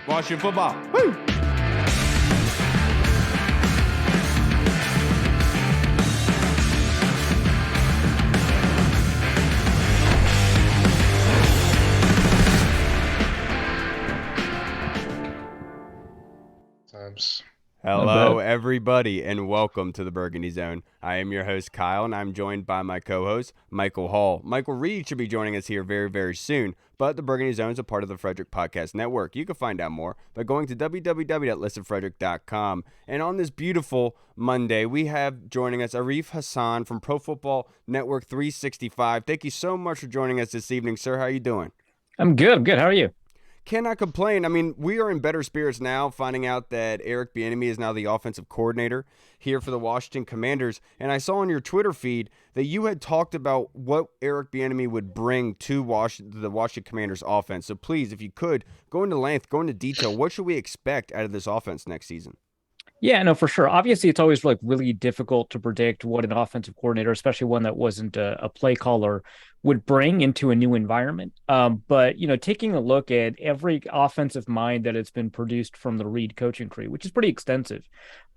Washington football. Woo! Hello, everybody, and welcome to the Burgundy Zone. I am your host, Kyle, and I'm joined by my co-host, Michael Hall. Michael Reed should be joining us here very, very soon, but the Burgundy Zone is a part of the Frederick Podcast Network. You can find out more by going to www.listenfrederick.com. And on this beautiful Monday, we have joining us Arif Hasan from Pro Football Network 365. Thank you so much for joining us this evening, sir. How are you doing? I'm good. How are you? Cannot complain. I mean, we are in better spirits now, finding out that Bieniemy is now the offensive coordinator here for the Washington Commanders. And I saw on your Twitter feed that you had talked about what Bieniemy would bring to the Washington Commanders offense. So please, if you could, go into length, go into detail. What should we expect out of this offense next season? Yeah, no, for sure. Obviously, it's always really difficult to predict what an offensive coordinator, especially one that wasn't a play caller, would bring into a new environment. But, taking a look at every offensive mind that has been produced from the Reed coaching tree, which is pretty extensive,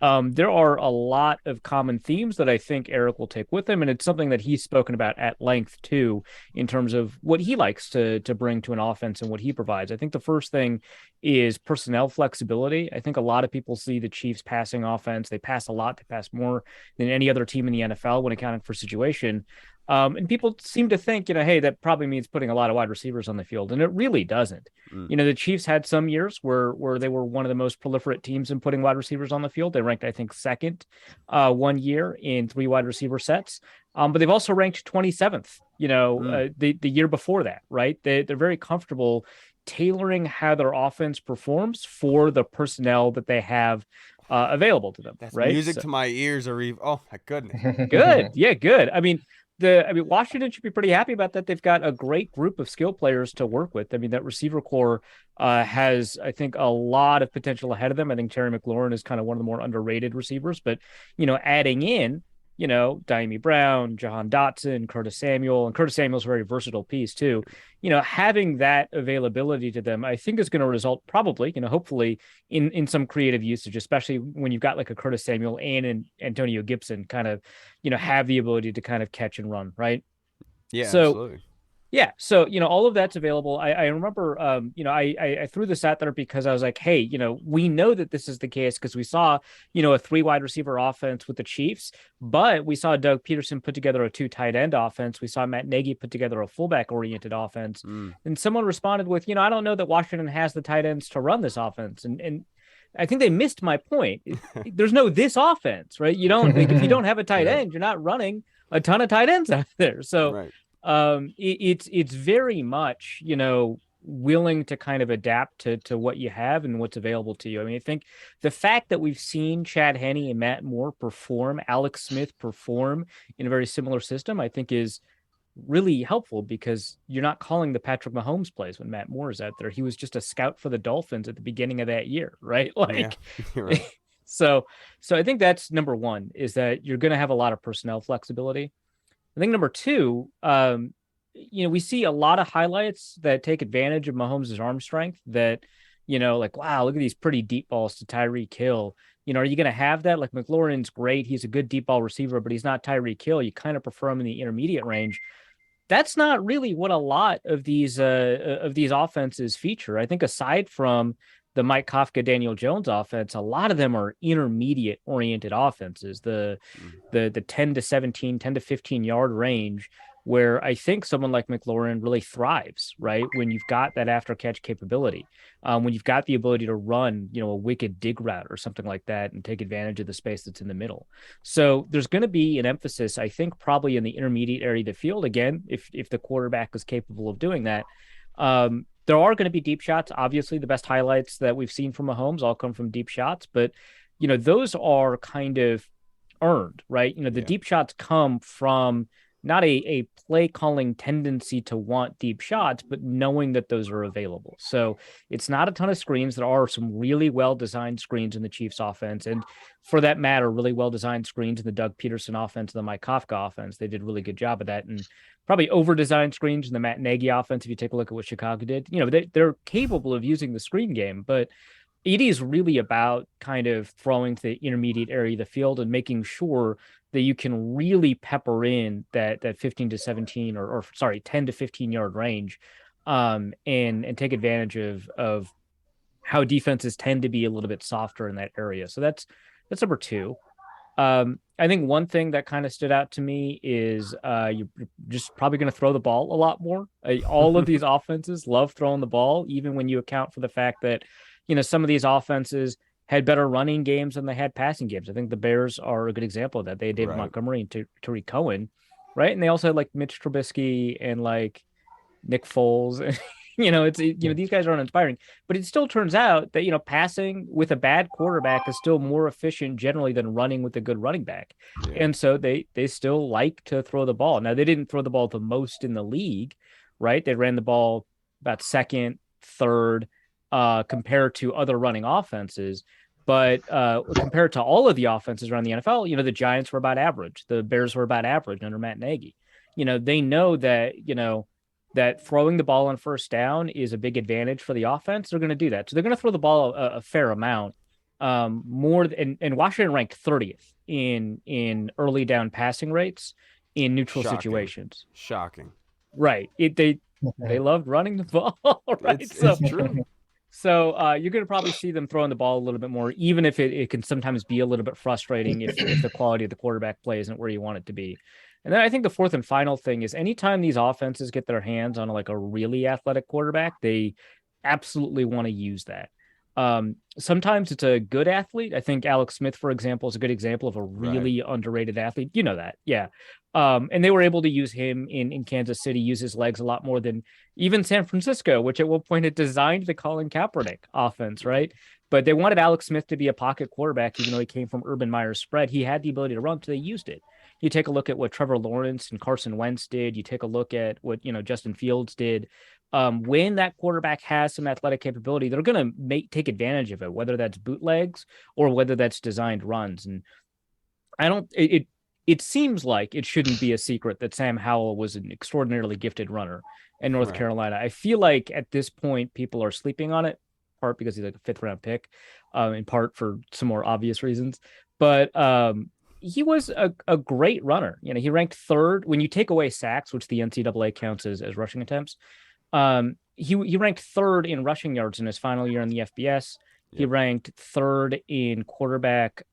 there are a lot of common themes that I think Eric will take with him. And it's something that he's spoken about at length, too, in terms of what he likes to bring to an offense and what he provides. I think the first thing is personnel flexibility. I think a lot of people see the Chiefs passing offense. They pass a lot. They pass more than any other team in the NFL when accounting for situation. And people seem to think, hey, that probably means putting a lot of wide receivers on the field. And it really doesn't. The Chiefs had some years where they were one of the most proliferate teams in putting wide receivers on the field. They ranked, I think, second 1 year in 3 wide receiver sets. But they've also ranked 27th, the year before that, right? They're very comfortable tailoring how their offense performs for the personnel that they have available to them. That's right? Music to my ears, Arif. Oh, my goodness. Good. Yeah, good. I mean, Washington should be pretty happy about that. They've got a great group of skill players to work with. I mean, that receiver core has, I think, a lot of potential ahead of them. I think Terry McLaurin is kind of one of the more underrated receivers, but, adding in, Bieniemy Brown, Jahan Dotson, Curtis Samuel, and Curtis Samuel's a very versatile piece too. Having that availability to them, I think is going to result probably, hopefully in some creative usage, especially when you've got like a Curtis Samuel and Antonio Gibson kind of, have the ability to kind of catch and run, right? Yeah, absolutely. Yeah. So, all of that's available. I remember, I threw this out there because I was like, hey, we know that this is the case because we saw, a 3 wide receiver offense with the Chiefs, but we saw Doug Peterson put together a 2 tight end offense. We saw Matt Nagy put together a fullback oriented offense. And someone responded with, I don't know that Washington has the tight ends to run this offense. And I think they missed my point. There's no this offense, right? You don't if you don't have a tight end, you're not running a ton of tight ends out there. So, right. It's very much, willing to kind of adapt to what you have and what's available to you. I mean, I think the fact that we've seen Chad Henne and Matt Moore perform, Alex Smith perform in a very similar system, I think is really helpful because you're not calling the Patrick Mahomes plays when Matt Moore is out there. He was just a scout for the Dolphins at the beginning of that year, right? Yeah, you're right. So I think that's number one, is that you're going to have a lot of personnel flexibility. I think number 2, we see a lot of highlights that take advantage of Mahomes' arm strength that, like, wow, look at these pretty deep balls to Tyreek Hill. Are you going to have that? Like, McLaurin's great. He's a good deep ball receiver, but he's not Tyreek Hill. You kind of prefer him in the intermediate range. That's not really what a lot of these offenses feature. I think aside from the Mike Kafka, Daniel Jones offense, a lot of them are intermediate oriented offenses, the 10 to 17, 10 to 15 yard range, where I think someone like McLaurin really thrives, right? When you've got that after catch capability, when you've got the ability to run, a wicked dig route or something like that and take advantage of the space that's in the middle. So there's going to be an emphasis, I think, probably in the intermediate area of the field. Again, if the quarterback is capable of doing that, there are going to be deep shots. Obviously, the best highlights that we've seen from Mahomes all come from deep shots, but those are kind of earned, right? The deep shots come from not a play calling tendency to want deep shots, but knowing that those are available. So it's not a ton of screens. There are some really well designed screens in the Chiefs offense. And for that matter, really well designed screens in the Doug Peterson offense and the Mike Kafka offense. They did a really good job of that. And probably over designed screens in the Matt Nagy offense. If you take a look at what Chicago did, they're capable of using the screen game, but it is really about kind of throwing to the intermediate area of the field and making sure that you can really pepper in that 15 to 17 or sorry 10 to 15 yard range, and take advantage of how defenses tend to be a little bit softer in that area. So that's number two. I think one thing that kind of stood out to me is you're just probably going to throw the ball a lot more. All of these offenses love throwing the ball, even when you account for the fact that some of these offenses had better running games than they had passing games. I think the Bears are a good example of that. They had David Montgomery and Tariq Cohen, right? And they also had like Mitch Trubisky and like Nick Foles. These guys aren't inspiring, but it still turns out that passing with a bad quarterback is still more efficient generally than running with a good running back. Yeah. And so they still like to throw the ball. Now, they didn't throw the ball the most in the league, right? They ran the ball about second, third, compared to other running offenses. But compared to all of the offenses around the NFL, the Giants were about average. The Bears were about average under Matt Nagy. They know that, that throwing the ball on first down is a big advantage for the offense. They're going to do that. So they're going to throw the ball a fair amount, more than, and Washington ranked 30th in early down passing rates in neutral situations. Shocking. Right. They loved running the ball. Right. It's true. So you're going to probably see them throwing the ball a little bit more, even if it can sometimes be a little bit frustrating if the quality of the quarterback play isn't where you want it to be. And then I think the fourth and final thing is anytime these offenses get their hands on like a really athletic quarterback, they absolutely want to use that. Sometimes it's a good athlete. I think Alex Smith, for example, is a good example of a really underrated athlete. You know that. Yeah. And they were able to use him in Kansas City, use his legs a lot more than even San Francisco, which at one point had designed the Colin Kaepernick offense, right? But they wanted Alex Smith to be a pocket quarterback, even though he came from Urban Meyer's spread. He had the ability to run, so they used it. You take a look at what Trevor Lawrence and Carson Wentz did. You take a look at what Justin Fields did. When that quarterback has some athletic capability, they're going to take advantage of it, whether that's bootlegs or whether that's designed runs. And it seems like it shouldn't be a secret that Sam Howell was an extraordinarily gifted runner in North Carolina. I feel like at this point, people are sleeping on it, in part because he's like a 5th round pick, in part for some more obvious reasons. But he was a great runner. He ranked 3rd when you take away sacks, which the NCAA counts as rushing attempts. He ranked 3rd in rushing yards in his final year in the FBS. He ranked 3rd in quarterback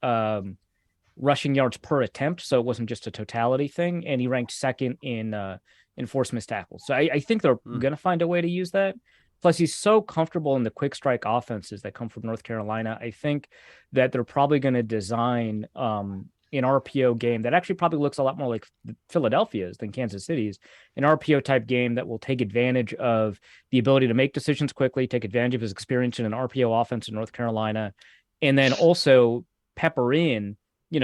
rushing yards per attempt, so it wasn't just a totality thing. And he ranked 2nd in forced missed tackles. So I think they're going to find a way to use that. Plus, he's so comfortable in the quick strike offenses that come from North Carolina. I think that they're probably going to design an RPO game that actually probably looks a lot more like Philadelphia's than Kansas City's, an RPO type game that will take advantage of the ability to make decisions quickly, take advantage of his experience in an RPO offense in North Carolina, and then also pepper in,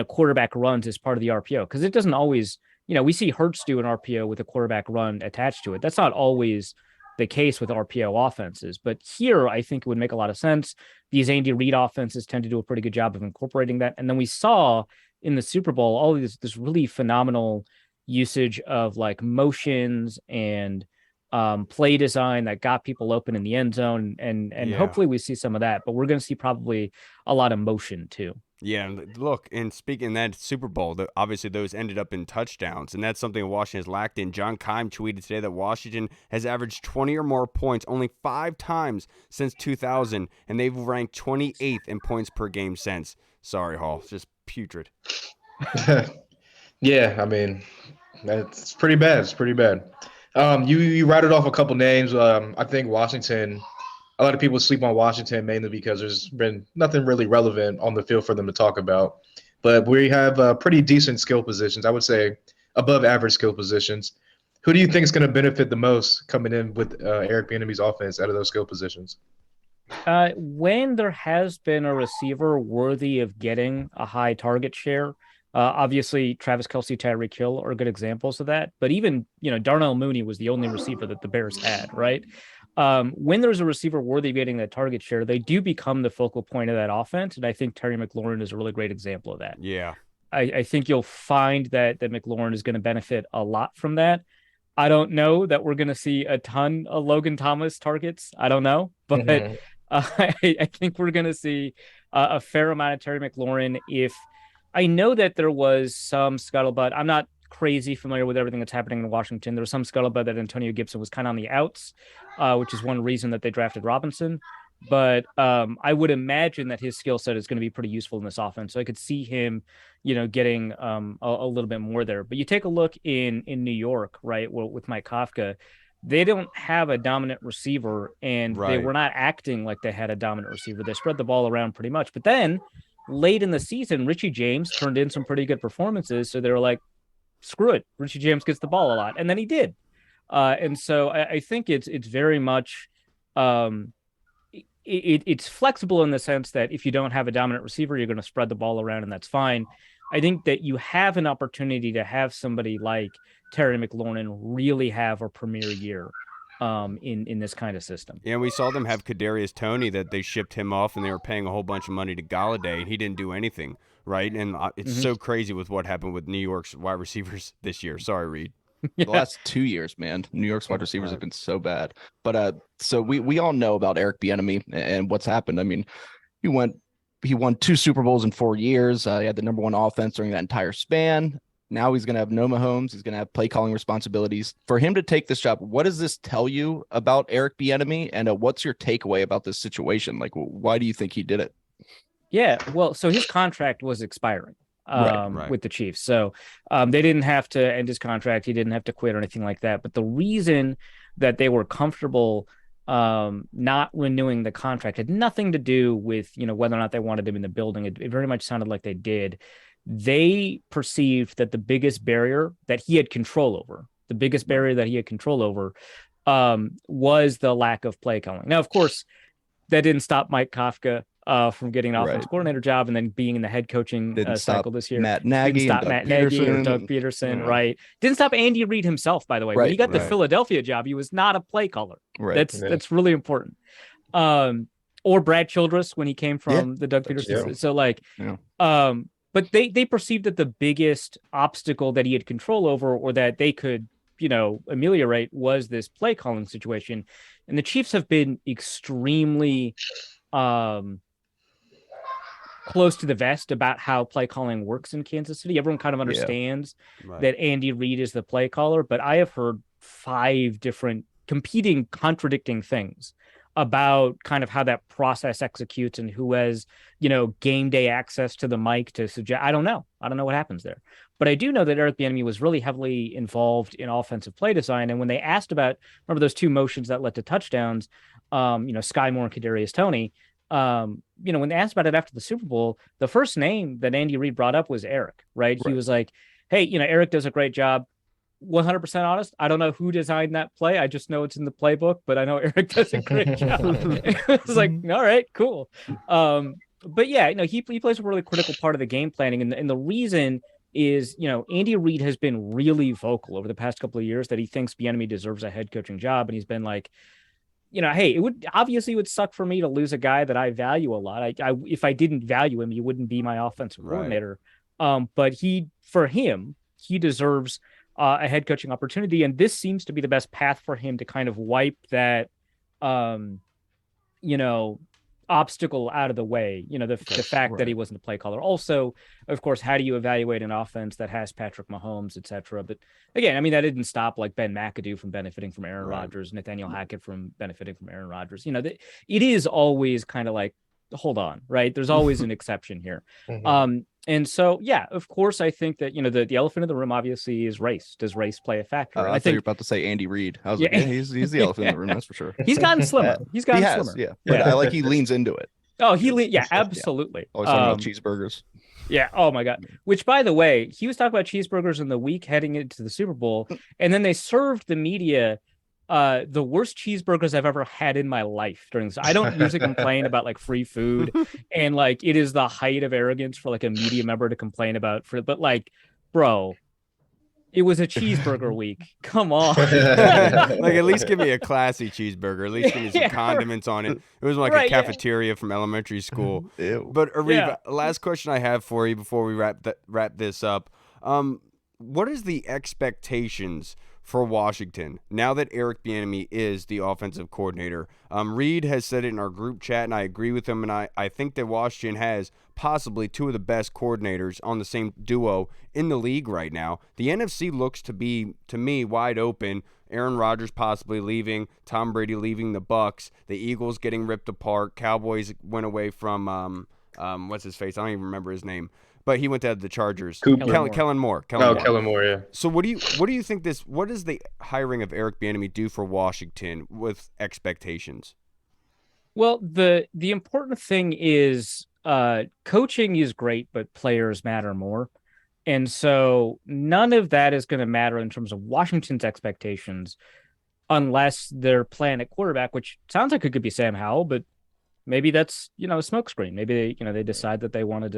quarterback runs as part of the RPO. Because it doesn't always, we see Hurts do an RPO with a quarterback run attached to it. That's not always the case with RPO offenses, but here I think it would make a lot of sense. These Andy Reid offenses tend to do a pretty good job of incorporating that. And then we saw in the Super Bowl all of this really phenomenal usage of like motions and play design that got people open in the end zone. And hopefully we see some of that, but we're going to see probably a lot of motion too. Yeah, and look, and speaking of that Super Bowl, obviously those ended up in touchdowns, and that's something Washington has lacked in. John Keim tweeted today that Washington has averaged 20 or more points only 5 times since 2000, and they've ranked 28th in points per game since. Sorry, Hall, it's just putrid. Yeah, I mean, it's pretty bad. It's pretty bad. You rattled off a couple names. I think Washington. A lot of people sleep on Washington mainly because there's been nothing really relevant on the field for them to talk about. But we have pretty decent skill positions. I would say above average skill positions. Who do you think is going to benefit the most coming in with Eric Bieniemy's offense out of those skill positions? When there has been a receiver worthy of getting a high target share, Obviously, Travis Kelce, Tyreek Hill are good examples of that. But even, Darnell Mooney was the only receiver that the Bears had, right? When there's a receiver worthy of getting that target share, they do become the focal point of that offense. And I think Terry McLaurin is a really great example of that. Yeah. I think you'll find that McLaurin is going to benefit a lot from that. I don't know that we're going to see a ton of Logan Thomas targets. I don't know, but I think we're going to see a fair amount of Terry McLaurin. If I know that there was some scuttlebutt, I'm not crazy familiar with everything that's happening in Washington. There was some scuttlebutt that Antonio Gibson was kind of on the outs, which is one reason that they drafted Robinson. But I would imagine that his skill set is going to be pretty useful in this offense. So I could see him, getting a little bit more there. But you take a look in New York, right, with Mike Kafka, they don't have a dominant receiver, and they were not acting like they had a dominant receiver. They spread the ball around pretty much. But then late in the season, Richie James turned in some pretty good performances. So they were like, screw it, Richie James gets the ball a lot. And then he did. And so I think it's very much it's flexible in the sense that if you don't have a dominant receiver, you're going to spread the ball around, and that's fine. I think that you have an opportunity to have somebody like Terry McLaurin really have a premier year in this kind of system. Yeah, and we saw them have Kadarius Toney, that they shipped him off, and they were paying a whole bunch of money to Galladay, and he didn't do anything, right? And it's so crazy with what happened with New York's wide receivers this year. Sorry, Reed. The last 2 years, man, New York's wide receivers have been so bad. But so we all know about Eric Bieniemy and what's happened. I mean, he won 2 Super Bowls in 4 years. He had the number 1 offense during that entire span. Now he's going to have no Mahomes. He's going to have play calling responsibilities. For him to take this job, what does this tell you about Eric Bieniemy? And what's your takeaway about this situation? Like, why do you think he did it? Yeah, well, so his contract was expiring. With the Chiefs. So they didn't have to end his contract. He didn't have to quit or anything like that. But the reason that they were comfortable not renewing the contract had nothing to do with, whether or not they wanted him in the building. It very much sounded like they did. They perceived that the biggest barrier that he had control over, was the lack of play calling. Now, of course, that didn't stop Mike Kafka from getting an offensive coordinator job and then being in the head coaching cycle this year. Matt Nagy, didn't stop Matt Nagy or Doug Peterson, right? Didn't stop Andy Reid himself, by the way. When he got the Philadelphia job, he was not a play caller. Right. That's really important. Or Brad Childress when he came from the Doug Peterson. Yeah. So but they perceived that the biggest obstacle that he had control over, or that they could, ameliorate, was this play calling situation. And the Chiefs have been extremely close to the vest about how play calling works in Kansas City. Everyone kind of understands that Andy Reid is the play caller, but I have heard 5 different competing, contradicting things about kind of how that process executes and who has, game day access to the mic to suggest. I don't know what happens there, but I do know that Eric Bieniemy was really heavily involved in offensive play design. And when they asked about, remember those 2 motions that led to touchdowns, Sky Moore and Kadarius Toney, when they asked about it after the Super Bowl, the first name that Andy Reid brought up was Eric, right? He was like, hey, Eric does a great job. 100% honest, I don't know who designed that play. I just know it's in the playbook, but I know Eric does a great job. It's like, all right, cool. But yeah, he plays a really critical part of the game planning. And the reason is, Andy Reid has been really vocal over the past couple of years that he thinks Bieniemy deserves a head coaching job. And he's been like, hey, it would suck for me to lose a guy that I value a lot. If I didn't value him, he wouldn't be my offensive coordinator. But he deserves a head coaching opportunity. And this seems to be the best path for him to kind of wipe that, obstacle out of the way, the fact that he wasn't a play caller. Also, of course, how do you evaluate an offense that has Patrick Mahomes, et cetera? But again, that didn't stop like Ben McAdoo from benefiting from Aaron Rodgers, Nathaniel Hackett from benefiting from Aaron Rodgers. It is always kind of like, hold on, right? There's always an exception here. And so, yeah, of course, I think that, the elephant in the room obviously is race. Does race play a factor? I thought you were about to say Andy Reid. I was like, he's the elephant in the room, that's for sure. He's gotten slimmer. He's gotten slimmer. Yeah. But I like he leans into it. Oh, absolutely. Always talking about cheeseburgers. Yeah. Oh my God. Which, by the way, he was talking about cheeseburgers in the week heading into the Super Bowl, and then they served the media the worst cheeseburgers I've ever had in my life during this. I don't usually complain about like free food, and like it is the height of arrogance for like a media member to complain about but like, bro, it was a cheeseburger week. Come on. Like, at least give me a classy cheeseburger. At least give me some condiments on it. It was like a cafeteria from elementary school. But Arif, last question I have for you before we wrap this up. What is the expectations for Washington now that Eric Bieniemy is the offensive coordinator? Reed has said it in our group chat, and I agree with him, and I think that Washington has possibly two of the best coordinators on the same duo in the league right now. The NFC looks to be, to me, wide open. Aaron Rodgers possibly leaving, Tom Brady leaving the Bucs, the Eagles getting ripped apart, Cowboys went away from what's his face? I don't even remember his name. But he went to the Chargers. Kellen Moore. Kellen Moore, yeah. So what do you think what does the hiring of Eric Bieniemy do for Washington with expectations? Well, the important thing is coaching is great, but players matter more. And so none of that is going to matter in terms of Washington's expectations unless they're playing at quarterback, which sounds like it could be Sam Howell, but maybe that's, a smokescreen. Maybe they decide that they wanted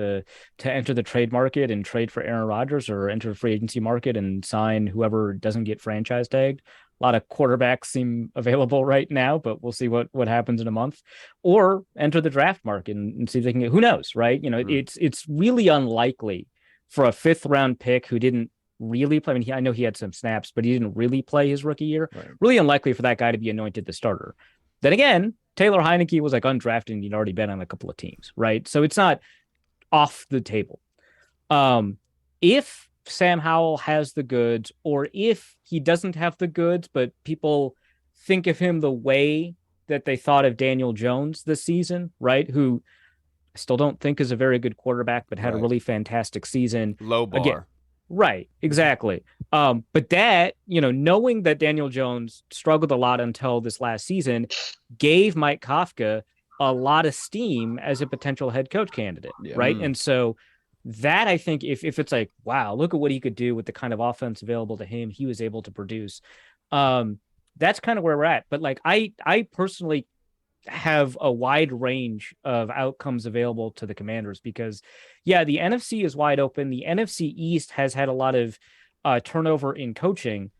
to enter the trade market and trade for Aaron Rodgers, or enter the free agency market and sign whoever doesn't get franchise tagged. A lot of quarterbacks seem available right now, but we'll see what happens in a month. Or enter the draft market and see if they can get, who knows, right? It's really unlikely for a 5th round pick who didn't really play. I mean, I know he had some snaps, but he didn't really play his rookie year. Right. Really unlikely for that guy to be anointed the starter. Then again, Taylor Heineke was like undrafted and he'd already been on a couple of teams, right? So it's not off the table. If Sam Howell has the goods, or if he doesn't have the goods, but people think of him the way that they thought of Daniel Jones this season, right? Who I still don't think is a very good quarterback, but had a really fantastic season. Low bar. Again, right, exactly. But that, knowing that Daniel Jones struggled a lot until this last season, gave Mike Kafka a lot of steam as a potential head coach candidate, right? And so that, I think, if it's like, wow, look at what he could do with the kind of offense available to him, he was able to produce. That's kind of where we're at. But like, I personally have a wide range of outcomes available to the Commanders because, the NFC is wide open. The NFC East has had a lot of turnover in coaching,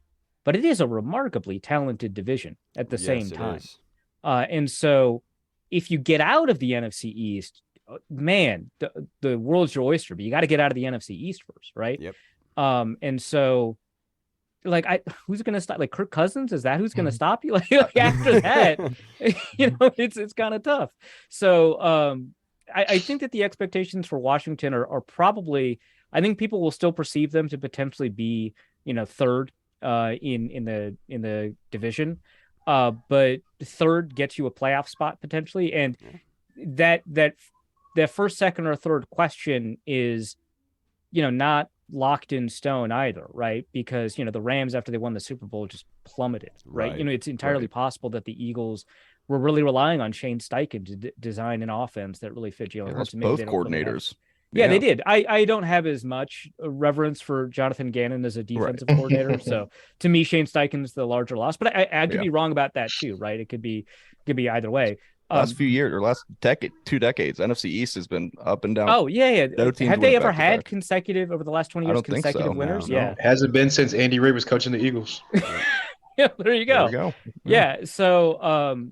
but it is a remarkably talented division at the same time. And so if you get out of the NFC East, man, the world's your oyster, but you got to get out of the NFC East first, right? Yep. And so like, who's going to stop? Like Kirk Cousins? Is that who's going to stop you? Like after that, it's kind of tough. So I think that the expectations for Washington are probably, I think people will still perceive them to potentially be, third in the division. But third gets you a playoff spot potentially. And that first, second, or third question is, not locked in stone either, right? Because, the Rams, after they won the Super Bowl, just plummeted, right? It's entirely possible that the Eagles were really relying on Shane Steichen to design an offense that really fit Jalen Hurts. Both coordinators. Yeah, they did. I don't have as much reverence for Jonathan Gannon as a defensive coordinator. So to me, Shane Steichen's the larger loss, but I could be wrong about that too, right? It could be either way. Last few years or last decade, 2 decades, NFC East has been up and down. Oh yeah. No have they ever had consecutive over the last 20 years consecutive winners? No. Yeah, hasn't been since Andy Reid was coaching the Eagles. Yeah, there you go. Yeah. So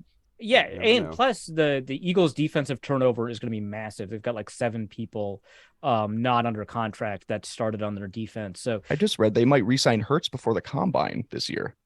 plus the Eagles' defensive turnover is going to be massive. They've got like 7 people not under contract that started on their defense. So I just read they might re-sign Hurts before the combine this year.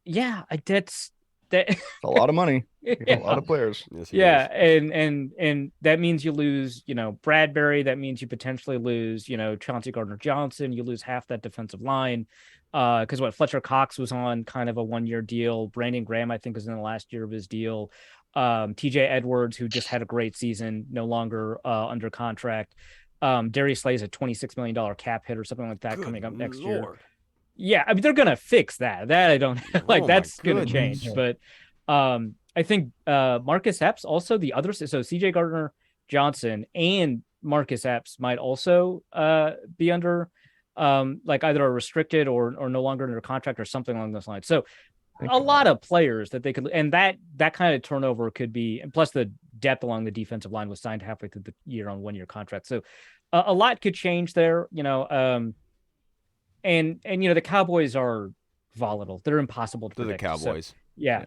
Yeah, that's a lot of money. A lot of players. Yes, and that means you lose, Bradbury. That means you potentially lose, Chauncey Gardner-Johnson. You lose half that defensive line. Because Fletcher Cox was on kind of a 1-year deal. Brandon Graham, I think, is in the last year of his deal. TJ Edwards, who just had a great season, no longer under contract. Darius Slay is a $26 million cap hit or something like that coming up next year. Yeah, I mean, they're going to fix that. That I don't like. That's going to change. But I think Marcus Epps, also the others. So CJ Gardner-Johnson and Marcus Epps might also be under like either a restricted or no longer under contract or something along those lines. So a lot of players that they could, and that kind of turnover could be, and plus the depth along the defensive line was signed halfway through the year on 1-year contract. So a lot could change there, and the Cowboys are volatile. They're impossible to predict. The Cowboys. So, yeah.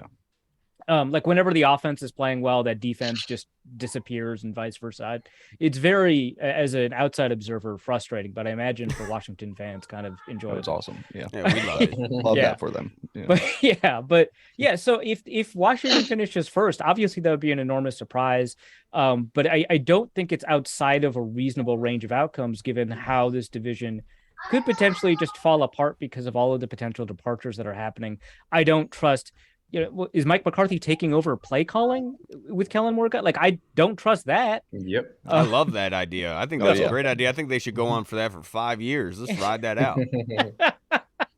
Like whenever the offense is playing well, that defense just disappears and vice versa. It's very, as an outside observer, frustrating, but I imagine for Washington fans kind of enjoy it. It's awesome. Yeah. We love it. Love that for them. Yeah. But so if Washington finishes first, obviously that would be an enormous surprise. But I don't think it's outside of a reasonable range of outcomes given how this division could potentially just fall apart because of all of the potential departures that are happening. I don't trust. Is Mike McCarthy taking over play calling with Kellen Moore? Like, I don't trust that. Yep. I love that idea. I think that's a great idea. I think they should go on for that for 5 years. Let's ride that out.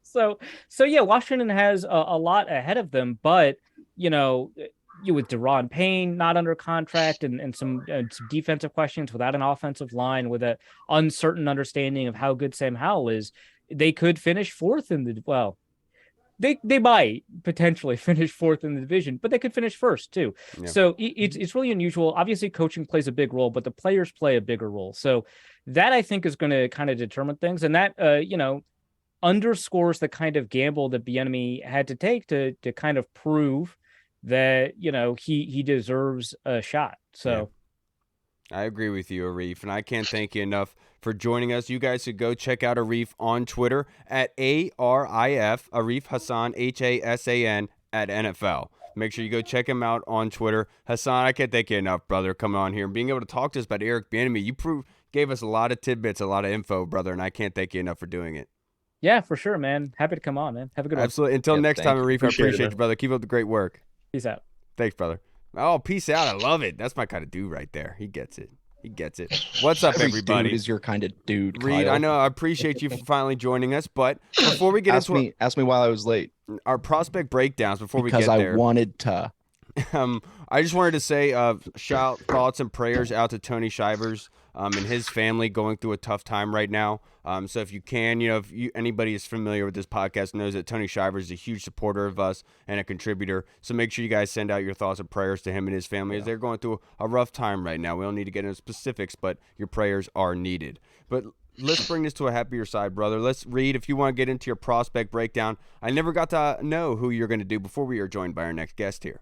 So yeah, Washington has a lot ahead of them, but with Deron Payne not under contract and some defensive questions without an offensive line with an uncertain understanding of how good Sam Howell is, they could finish fourth in the They might potentially finish fourth in the division, but they could finish first too. Yeah. So it's really unusual. Obviously, coaching plays a big role, but the players play a bigger role. So that I think is going to kind of determine things, and that underscores the kind of gamble that Bieniemy had to take to kind of prove that he deserves a shot. So. Yeah. I agree with you, Arif, and I can't thank you enough for joining us. You guys should go check out Arif on Twitter at ARIF, Arif Hasan, Hasan at NFL. Make sure you go check him out on Twitter. Hasan, I can't thank you enough, brother, coming on here and being able to talk to us about Eric Bieniemy. You gave us a lot of tidbits, a lot of info, brother, and I can't thank you enough for doing it. Yeah, for sure, man. Happy to come on, man. Have a good one. Absolutely. Until next time, Arif, I appreciate you, brother. Keep up the great work. Peace out. Thanks, brother. Oh, peace out. I love it. That's my kind of dude right there. He gets it. What's up, everybody? Dude is your kind of dude, Reed, Kyle. I know. I appreciate you for finally joining us. But before we get ask me while I was late. Our prospect breakdowns before we get there. Because I wanted to. I just wanted to say shout thoughts and prayers out to Tony Shivers and his family going through a tough time right now. So if you can, anybody is familiar with this podcast knows that Tony Shivers is a huge supporter of us and a contributor. So make sure you guys send out your thoughts and prayers to him and his family as they're going through a rough time right now. We don't need to get into specifics, but your prayers are needed. But let's bring this to a happier side, brother. Let's read. If you want to get into your prospect breakdown, I never got to know who you're going to do before we are joined by our next guest here.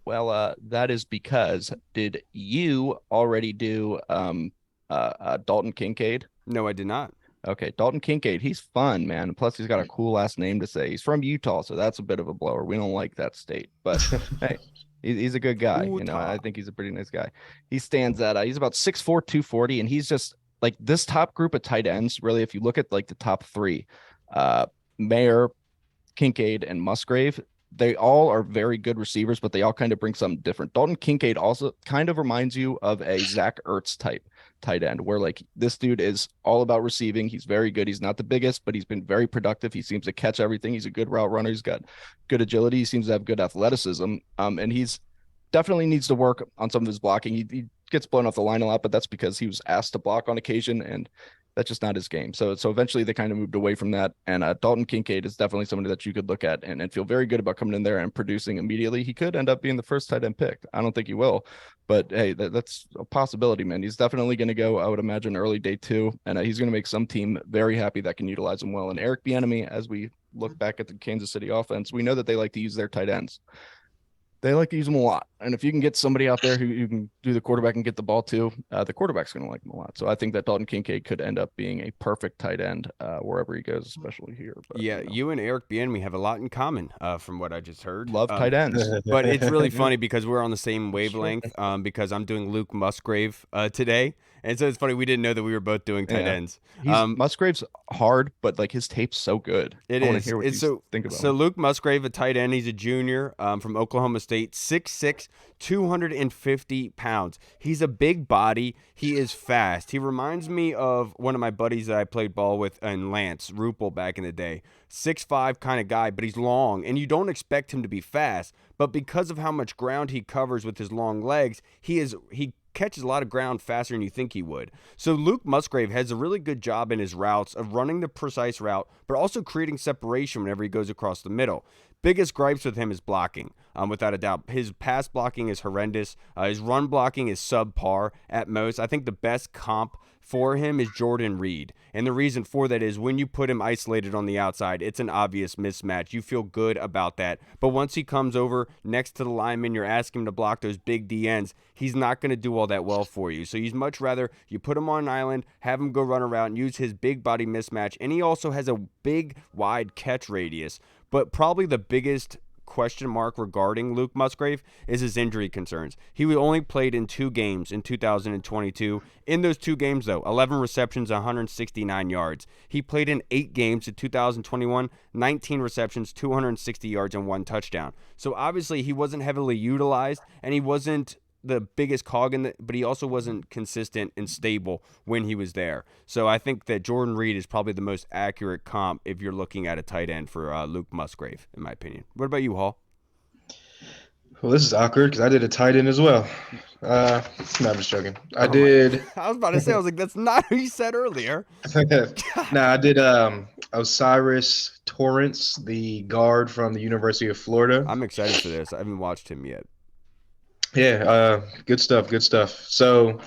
Well, that is because did you already do Dalton Kincaid? No, I did not. Okay, Dalton Kincaid, he's fun, man. Plus, he's got a cool last name to say. He's from Utah, so that's a bit of a blower. We don't like that state, but hey, he's a good guy. I think he's a pretty nice guy. He stands at he's about 6'4", 240, and he's just like this top group of tight ends. Really, if you look at like the top three, Mayer, Kincaid, and Musgrave, they all are very good receivers, but they all kind of bring something different. Dalton Kincaid also kind of reminds you of a Zach Ertz type tight end, where like this dude is all about receiving. He's very good. He's not the biggest, but he's been very productive. He seems to catch everything. He's a good route runner. He's got good agility. He seems to have good athleticism. And he's definitely needs to work on some of his blocking. He gets blown off the line a lot, but that's because he was asked to block on occasion, and that's just not his game. So eventually they kind of moved away from that. And Dalton Kincaid is definitely somebody that you could look at and feel very good about coming in there and producing immediately. He could end up being the first tight end picked. I don't think he will, but hey, that's a possibility, man. He's definitely going to go, I would imagine, early day 2, and he's going to make some team very happy that can utilize him well. And Eric Bieniemy, as we look back at the Kansas City offense, we know that they like to use their tight ends. They like to use them a lot. And if you can get somebody out there who you can do the quarterback and get the ball to, the quarterback's going to like them a lot. So I think that Dalton Kincaid could end up being a perfect tight end wherever he goes, especially here. But, yeah, you and Eric Bieniemy have a lot in common from what I just heard. Love tight ends. But it's really funny because we're on the same wavelength because I'm doing Luke Musgrave today. And so it's funny, we didn't know that we were both doing tight ends. Musgrave's hard, but like his tape's so good. It is. Think about him. Luke Musgrave, a tight end, he's a junior from Oklahoma State, 6'6", 250 pounds. He's a big body. He is fast. He reminds me of one of my buddies that I played ball with in Lance Rupel back in the day. 6'5" kind of guy, but he's long, and you don't expect him to be fast. But because of how much ground he covers with his long legs, he catches a lot of ground faster than you think he would. So Luke Musgrave has a really good job in his routes of running the precise route, but also creating separation whenever he goes across the middle. biggest gripes with him is blocking, without a doubt. His pass blocking is horrendous. His run blocking is subpar at most. I think the best comp for him is Jordan Reed. And the reason for that is when you put him isolated on the outside, it's an obvious mismatch. You feel good about that. But once he comes over next to the lineman, you're asking him to block those big DNs, he's not going to do all that well for you. So you'd much rather you put him on an island, have him go run around, use his big body mismatch. And he also has a big, wide catch radius. But probably the biggest question mark regarding Luke Musgrave is his injury concerns. He only played in 2 games in 2022. In those 2 games, though, 11 receptions, 169 yards. He played in 8 games in 2021, 19 receptions, 260 yards, and 1 touchdown. So obviously he wasn't heavily utilized, and he wasn't the biggest cog in but he also wasn't consistent and stable when he was there. So I think that Jordan Reed is probably the most accurate comp if you're looking at a tight end for Luke Musgrave, in my opinion. What about you, Hall? Well, this is awkward because I did a tight end as well. No, I'm just joking. I was about to say, I was like, that's not who you said earlier. I did Osiris Torrance, the guard from the University of Florida. I'm excited for this. I haven't watched him yet. Yeah, good stuff. So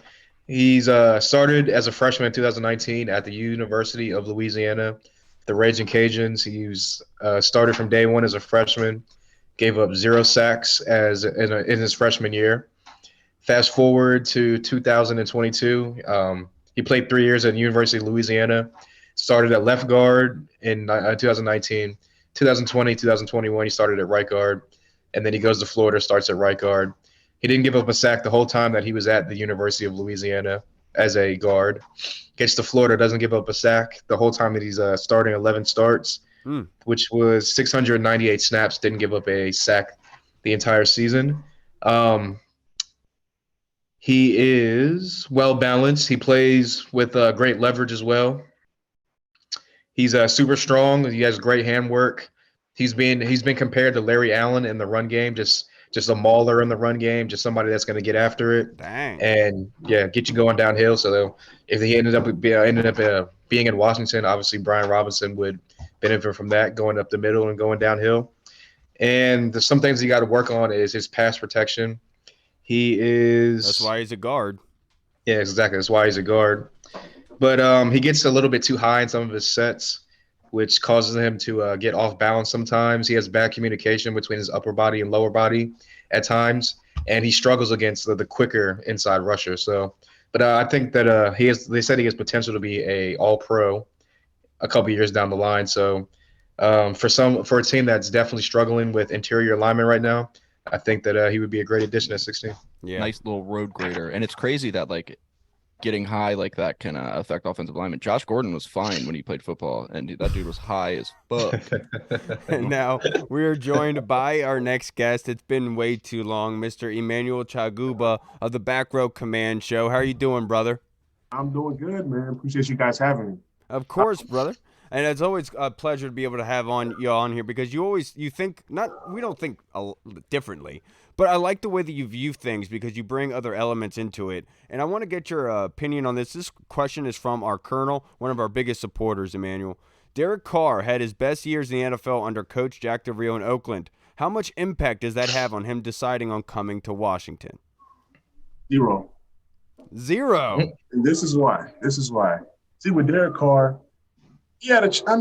he's started as a freshman in 2019 at the University of Louisiana, the Raging Cajuns. He was started from day one as a freshman, gave up 0 sacks in his freshman year. Fast forward to 2022, he played 3 years at the University of Louisiana, started at left guard in 2019, 2020, 2021, he started at right guard, and then he goes to Florida, starts at right guard. He didn't give up a sack the whole time that he was at the University of Louisiana as a guard. Gets to Florida, doesn't give up a sack the whole time that he's starting 11 starts, which was 698 snaps, didn't give up a sack the entire season. He is well-balanced. He plays with great leverage as well. He's super strong. He has great handwork. He's been compared to Larry Allen in the run game, just a mauler in the run game, just somebody that's going to get after it. Dang. And get you going downhill. So if he ended up being in Washington, obviously Brian Robinson would benefit from that, going up the middle and going downhill. And some things he got to work on is his pass protection. That's why he's a guard. Yeah, exactly. That's why he's a guard. But he gets a little bit too high in some of his sets, which causes him to get off balance sometimes. He has bad communication between his upper body and lower body at times, and he struggles against the quicker inside rusher. So, but I think that they said he has potential to be a All-Pro a couple years down the line. So for a team that's definitely struggling with interior linemen right now, I think that he would be a great addition at 16. Yeah, nice little road grader. And it's crazy that getting high like that can affect offensive linemen. Josh Gordon was fine when he played football, and that dude was high as fuck. And now we are joined by our next guest. It's been way too long, Mr. Emmanuel Chokuba of the Back Row Command Show. How are you doing, brother? I'm doing good, man. Appreciate you guys having me. Of course, brother. And it's always a pleasure to be able to have you on here because we don't think differently, but I like the way that you view things because you bring other elements into it. And I want to get your opinion on this. This question is from our Colonel, one of our biggest supporters, Emmanuel. Derek Carr had his best years in the NFL under Coach Jack Del Rio in Oakland. How much impact does that have on him deciding on coming to Washington? Zero. And this is why. See, with Derek Carr, here's my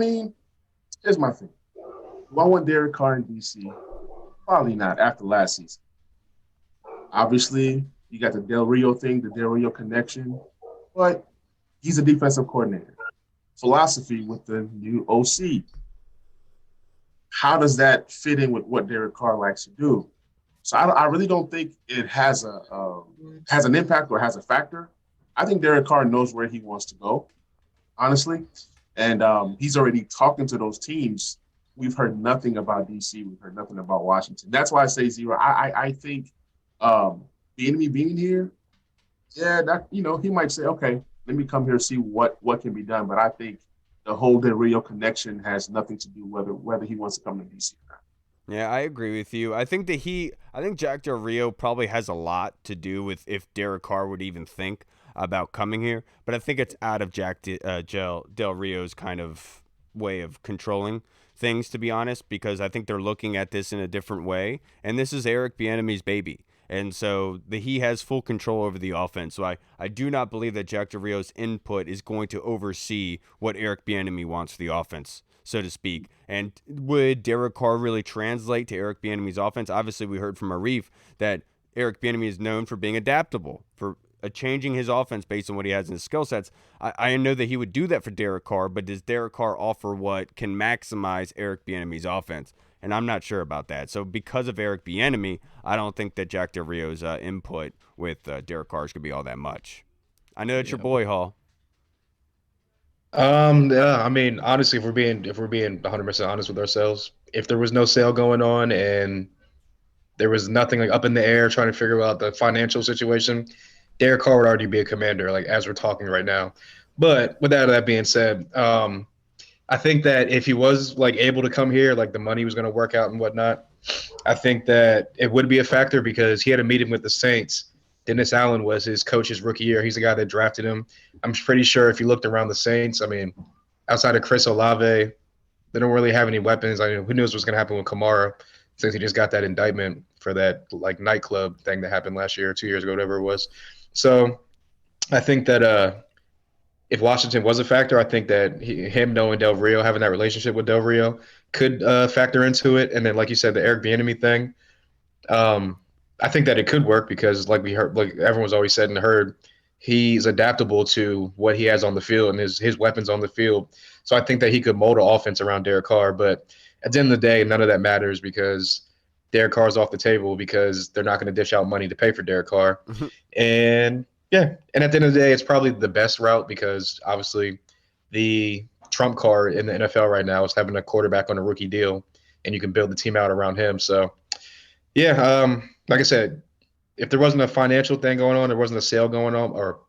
thing. Do I want Derek Carr in D.C.? Probably not after last season. Obviously, you got the Del Rio thing, the Del Rio connection, but he's a defensive coordinator. Philosophy with the new OC. How does that fit in with what Derek Carr likes to do? So I really don't think it has an impact or has a factor. I think Derek Carr knows where he wants to go, honestly. And he's already talking to those teams. We've heard nothing about D.C. We've heard nothing about Washington. That's why I say zero. I think Bieniemy being here, he might say, okay, let me come here and see what can be done. But I think the whole Del Rio connection has nothing to do whether he wants to come to D.C. or not. Yeah, I agree with you. I think Jack Del Rio probably has a lot to do with if Derek Carr would even think about coming here, but I think it's out of Jack Del Rio's kind of way of controlling things, to be honest, because I think they're looking at this in a different way. And this is Eric Bieniemy's baby. And so he has full control over the offense. So I do not believe that Jack Del Rio's input is going to oversee what Eric Bieniemy wants for the offense, so to speak. And would Derek Carr really translate to Eric Bieniemy's offense? Obviously, we heard from Arif that Eric Bieniemy is known for being adaptable, for changing his offense based on what he has in his skill sets. I know that he would do that for Derek Carr, but does Derek Carr offer what can maximize Eric Bieniemy's offense? And I'm not sure about that. So because of Eric Bieniemy, I don't think that Jack Del Rio's input with Derek Carr is going to be all that much. I know it's your boy, Hall. Yeah, I mean, honestly, if we're being 100% honest with ourselves, if there was no sale going on and there was nothing like up in the air trying to figure out the financial situation, Derek Carr would already be a commander, like as we're talking right now. But with that being said, I think that if he was like able to come here, like the money was going to work out and whatnot, I think that it would be a factor because he had a meeting with the Saints. Dennis Allen was his coach's rookie year. He's the guy that drafted him. I'm pretty sure if you looked around the Saints, I mean, outside of Chris Olave, they don't really have any weapons. I mean, who knows what's going to happen with Kamara since he just got that indictment for that like nightclub thing that happened last year, 2 years ago, whatever it was. So I think that if Washington was a factor, I think that him knowing Del Rio, having that relationship with Del Rio could factor into it. And then, like you said, the Eric Bieniemy thing, I think that it could work because like we heard, like everyone's always said and heard, he's adaptable to what he has on the field and his weapons on the field. So I think that he could mold an offense around Derek Carr. But at the end of the day, none of that matters because Derek Carr's off the table because they're not going to dish out money to pay for Derek Carr. And yeah, and at the end of the day, it's probably the best route because obviously the trump card in the NFL right now is having a quarterback on a rookie deal, and you can build the team out around him. So, yeah, like I said, if there wasn't a financial thing going on, there wasn't a sale going on or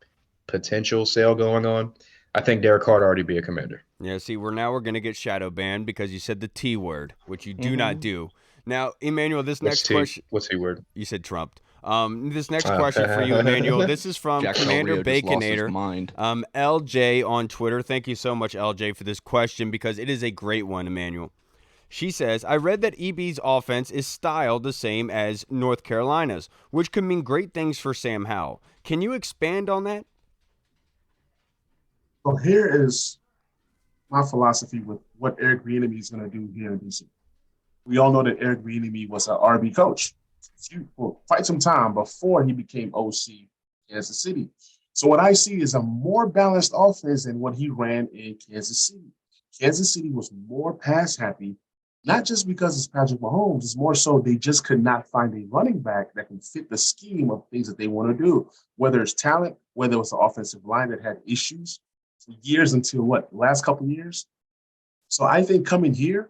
potential sale going on, I think Derek Carr would already be a commander. Yeah, see, we're going to get shadow banned because you said the T word, which you do not do. Now, Emmanuel, this next question. What's T word? You said trumped. This next question for you, Emmanuel. This is from Jack Commander Baconator. LJ on Twitter. Thank you so much, LJ, for this question because it is a great one, Emmanuel. She says, I read that EB's offense is styled the same as North Carolina's, which could mean great things for Sam Howell. Can you expand on that? Well, here is my philosophy with what Eric Bieniemy is going to do here in DC. We all know that Eric Bieniemy was an RB coach for quite some time before he became OC Kansas City. So what I see is a more balanced offense than what he ran in Kansas City. Kansas City was more pass happy, not just because it's Patrick Mahomes. It's more so they just could not find a running back that can fit the scheme of things that they want to do, whether it's talent, whether it was the offensive line that had issues for years until last couple of years. So I think coming here,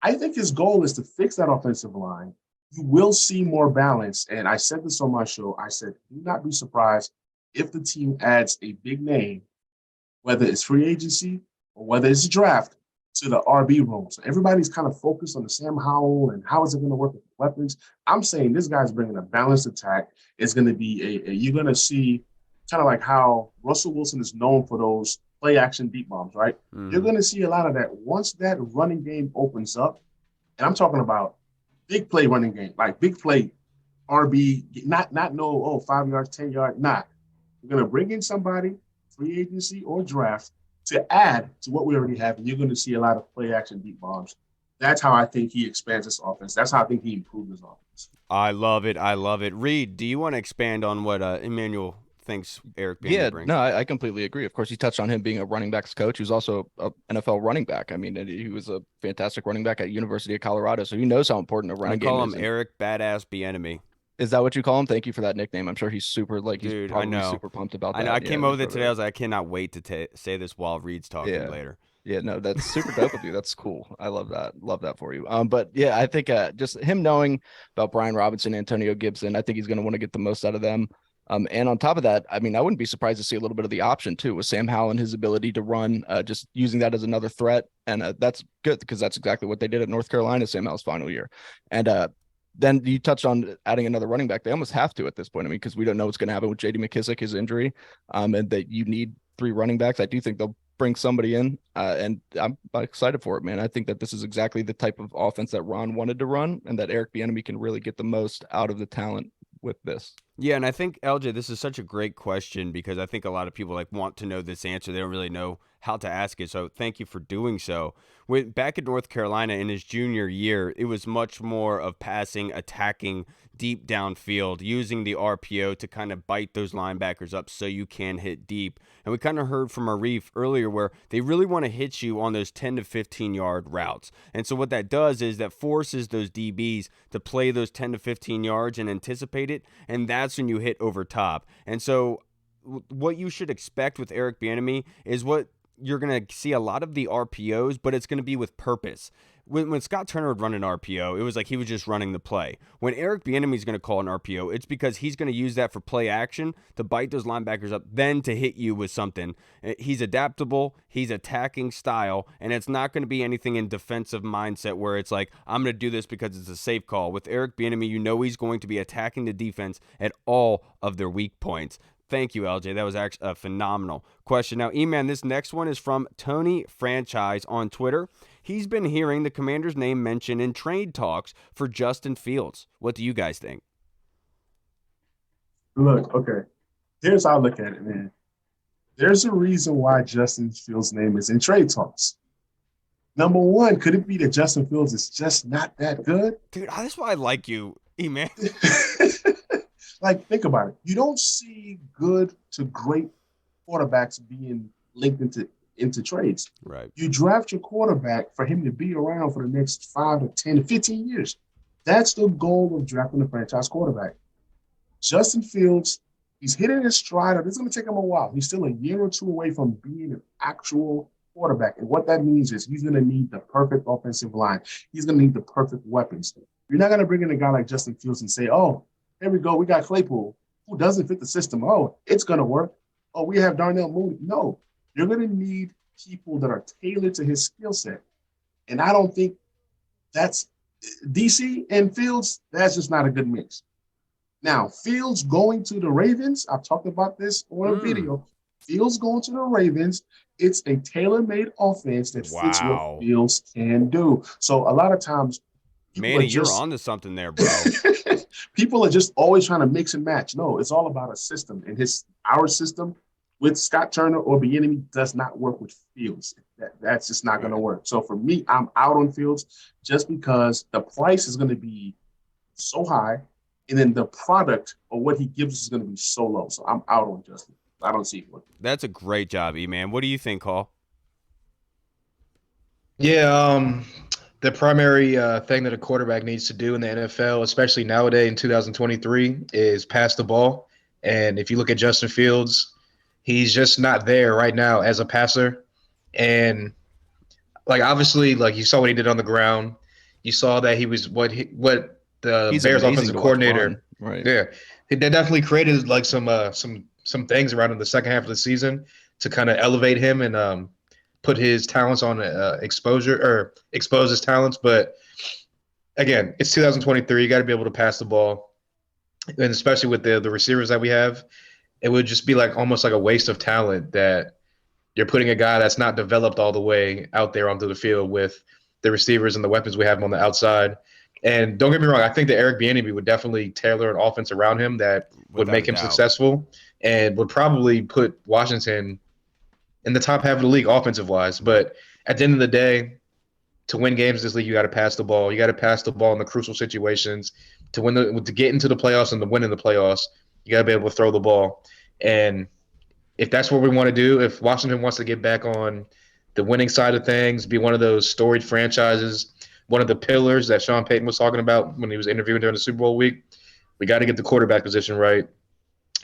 I think his goal is to fix that offensive line. You will see more balance. And I said this on my show. I said, do not be surprised if the team adds a big name, whether it's free agency or whether it's draft, to the RB room. So everybody's kind of focused on the Sam Howell and how is it going to work with the weapons. I'm saying this guy's bringing a balanced attack. It's going to be you're going to see kind of like how Russell Wilson is known for those play action deep bombs, right? You're going to see a lot of that once that running game opens up. And I'm talking about big play running game, like big play RB, not 5 yards, 10 yards, not. We're going to bring in somebody, free agency or draft, to add to what we already have, and you're going to see a lot of play action deep bombs. That's how I think he expands his offense. That's how I think he improves his offense. I love it. I love it. Reed, do you want to expand on what Emmanuel thinks Eric Bieniemy brings? No, I completely agree. Of course, he touched on him being a running backs coach. He was also an NFL running back. I mean, he was a fantastic running back at University of Colorado, so he knows how important a running game is. I call him Eric Badass Bieniemy. Is that what you call him? Thank you for that nickname. I'm sure he's super, he's probably super pumped about that. I know. I came over there today. I was like, I cannot wait to say this while Reed's talking later. Yeah, no, that's super dope of you. That's cool. I love that. Love that for you. But yeah, I think just him knowing about Brian Robinson, Antonio Gibson, I think he's going to want to get the most out of them. And on top of that, I mean, I wouldn't be surprised to see a little bit of the option too with Sam Howell and his ability to run, just using that as another threat. And that's good because that's exactly what they did at North Carolina, Sam Howell's final year. And then you touched on adding another running back. They almost have to at this point. I mean, because we don't know what's going to happen with J.D. McKissick, his injury, and that you need 3 running backs. I do think they'll bring somebody in, and I'm excited for it, man. I think that this is exactly the type of offense that Ron wanted to run, and that Eric Bieniemy can really get the most out of the talent with this. Yeah, and I think LJ, this is such a great question because I think a lot of people like want to know this answer. They don't really know how to ask it. So thank you for doing so. When back in North Carolina in his junior year, it was much more of passing, attacking deep downfield, using the RPO to kind of bite those linebackers up so you can hit deep. And we kind of heard from Arif earlier where they really want to hit you on those 10 to 15 yard routes. And so what that does is that forces those DBs to play those 10 to 15 yards and anticipate it. And that's when you hit over top. And so what you should expect with Eric Bieniemy is what you're going to see a lot of the RPOs, but it's going to be with purpose. When Scott Turner would run an RPO, it was like he was just running the play. When Eric Bieniemy is going to call an RPO, it's because he's going to use that for play action to bite those linebackers up, then to hit you with something. He's adaptable, he's attacking style, and it's not going to be anything in defensive mindset where it's like, I'm going to do this because it's a safe call. With Eric Bieniemy, you know he's going to be attacking the defense at all of their weak points. Thank you, LJ. That was actually a phenomenal question. Now, E-Man, this next one is from Tony Franchise on Twitter. He's been hearing the Commander's name mentioned in trade talks for Justin Fields. What do you guys think? Look, okay. Here's how I look at it, man. There's a reason why Justin Fields' name is in trade talks. Number one, could it be that Justin Fields is just not that good? Dude, that's why I like you, E-Man. Like, think about it. You don't see good to great quarterbacks being linked into trades. Right. You draft your quarterback for him to be around for the next 5 to 10 to 15 years. That's the goal of drafting a franchise quarterback. Justin Fields, he's hitting his stride. It's going to take him a while. He's still a year or two away from being an actual quarterback. And what that means is he's going to need the perfect offensive line. He's going to need the perfect weapons. You're not going to bring in a guy like Justin Fields and say, oh, here we go. We got Claypool, who doesn't fit the system. Oh, it's going to work. Oh, we have Darnell Mooney. No, you're going to need people that are tailored to his skill set. And I don't think that's DC and Fields. That's just not a good mix. Now, Fields going to the Ravens. I've talked about this on a video. Fields going to the Ravens. It's a tailor-made offense that fits what Fields can do. So a lot of times, Manny, you're on to something there, bro. People are just always trying to mix and match. No, it's all about a system. And our system with Scott Turner or Bieniemy does not work with Fields. That's just not going to work. So for me, I'm out on Fields just because the price is going to be so high, and then the product or what he gives us is going to be so low. So I'm out on Justin. I don't see it working. That's a great job, E-Man. What do you think, Hall? Yeah, the primary thing that a quarterback needs to do in the NFL, especially nowadays in 2023, is pass the ball. And if you look at Justin Fields, he's just not there right now as a passer. And like obviously, like you saw what he did on the ground. You saw that he was what the Bears offensive coordinator. Right. Yeah, they definitely created like some things around in the second half of the season to kind of elevate him and put his talents on expose his talents. But again, it's 2023. You got to be able to pass the ball, and especially with the receivers that we have, it would just be like almost like a waste of talent that you're putting a guy that's not developed all the way out there onto the field with the receivers and the weapons we have on the outside. And don't get me wrong, I think that Eric Bieniemy would definitely tailor an offense around him that would make him successful and would probably put Washington in the top half of the league offensive-wise. But at the end of the day, to win games in this league, you got to pass the ball. You got to pass the ball in the crucial situations. To get into the playoffs and to win in the playoffs, you got to be able to throw the ball. And if that's what we want to do, if Washington wants to get back on the winning side of things, be one of those storied franchises, one of the pillars that Sean Payton was talking about when he was interviewing during the Super Bowl week, we got to get the quarterback position right.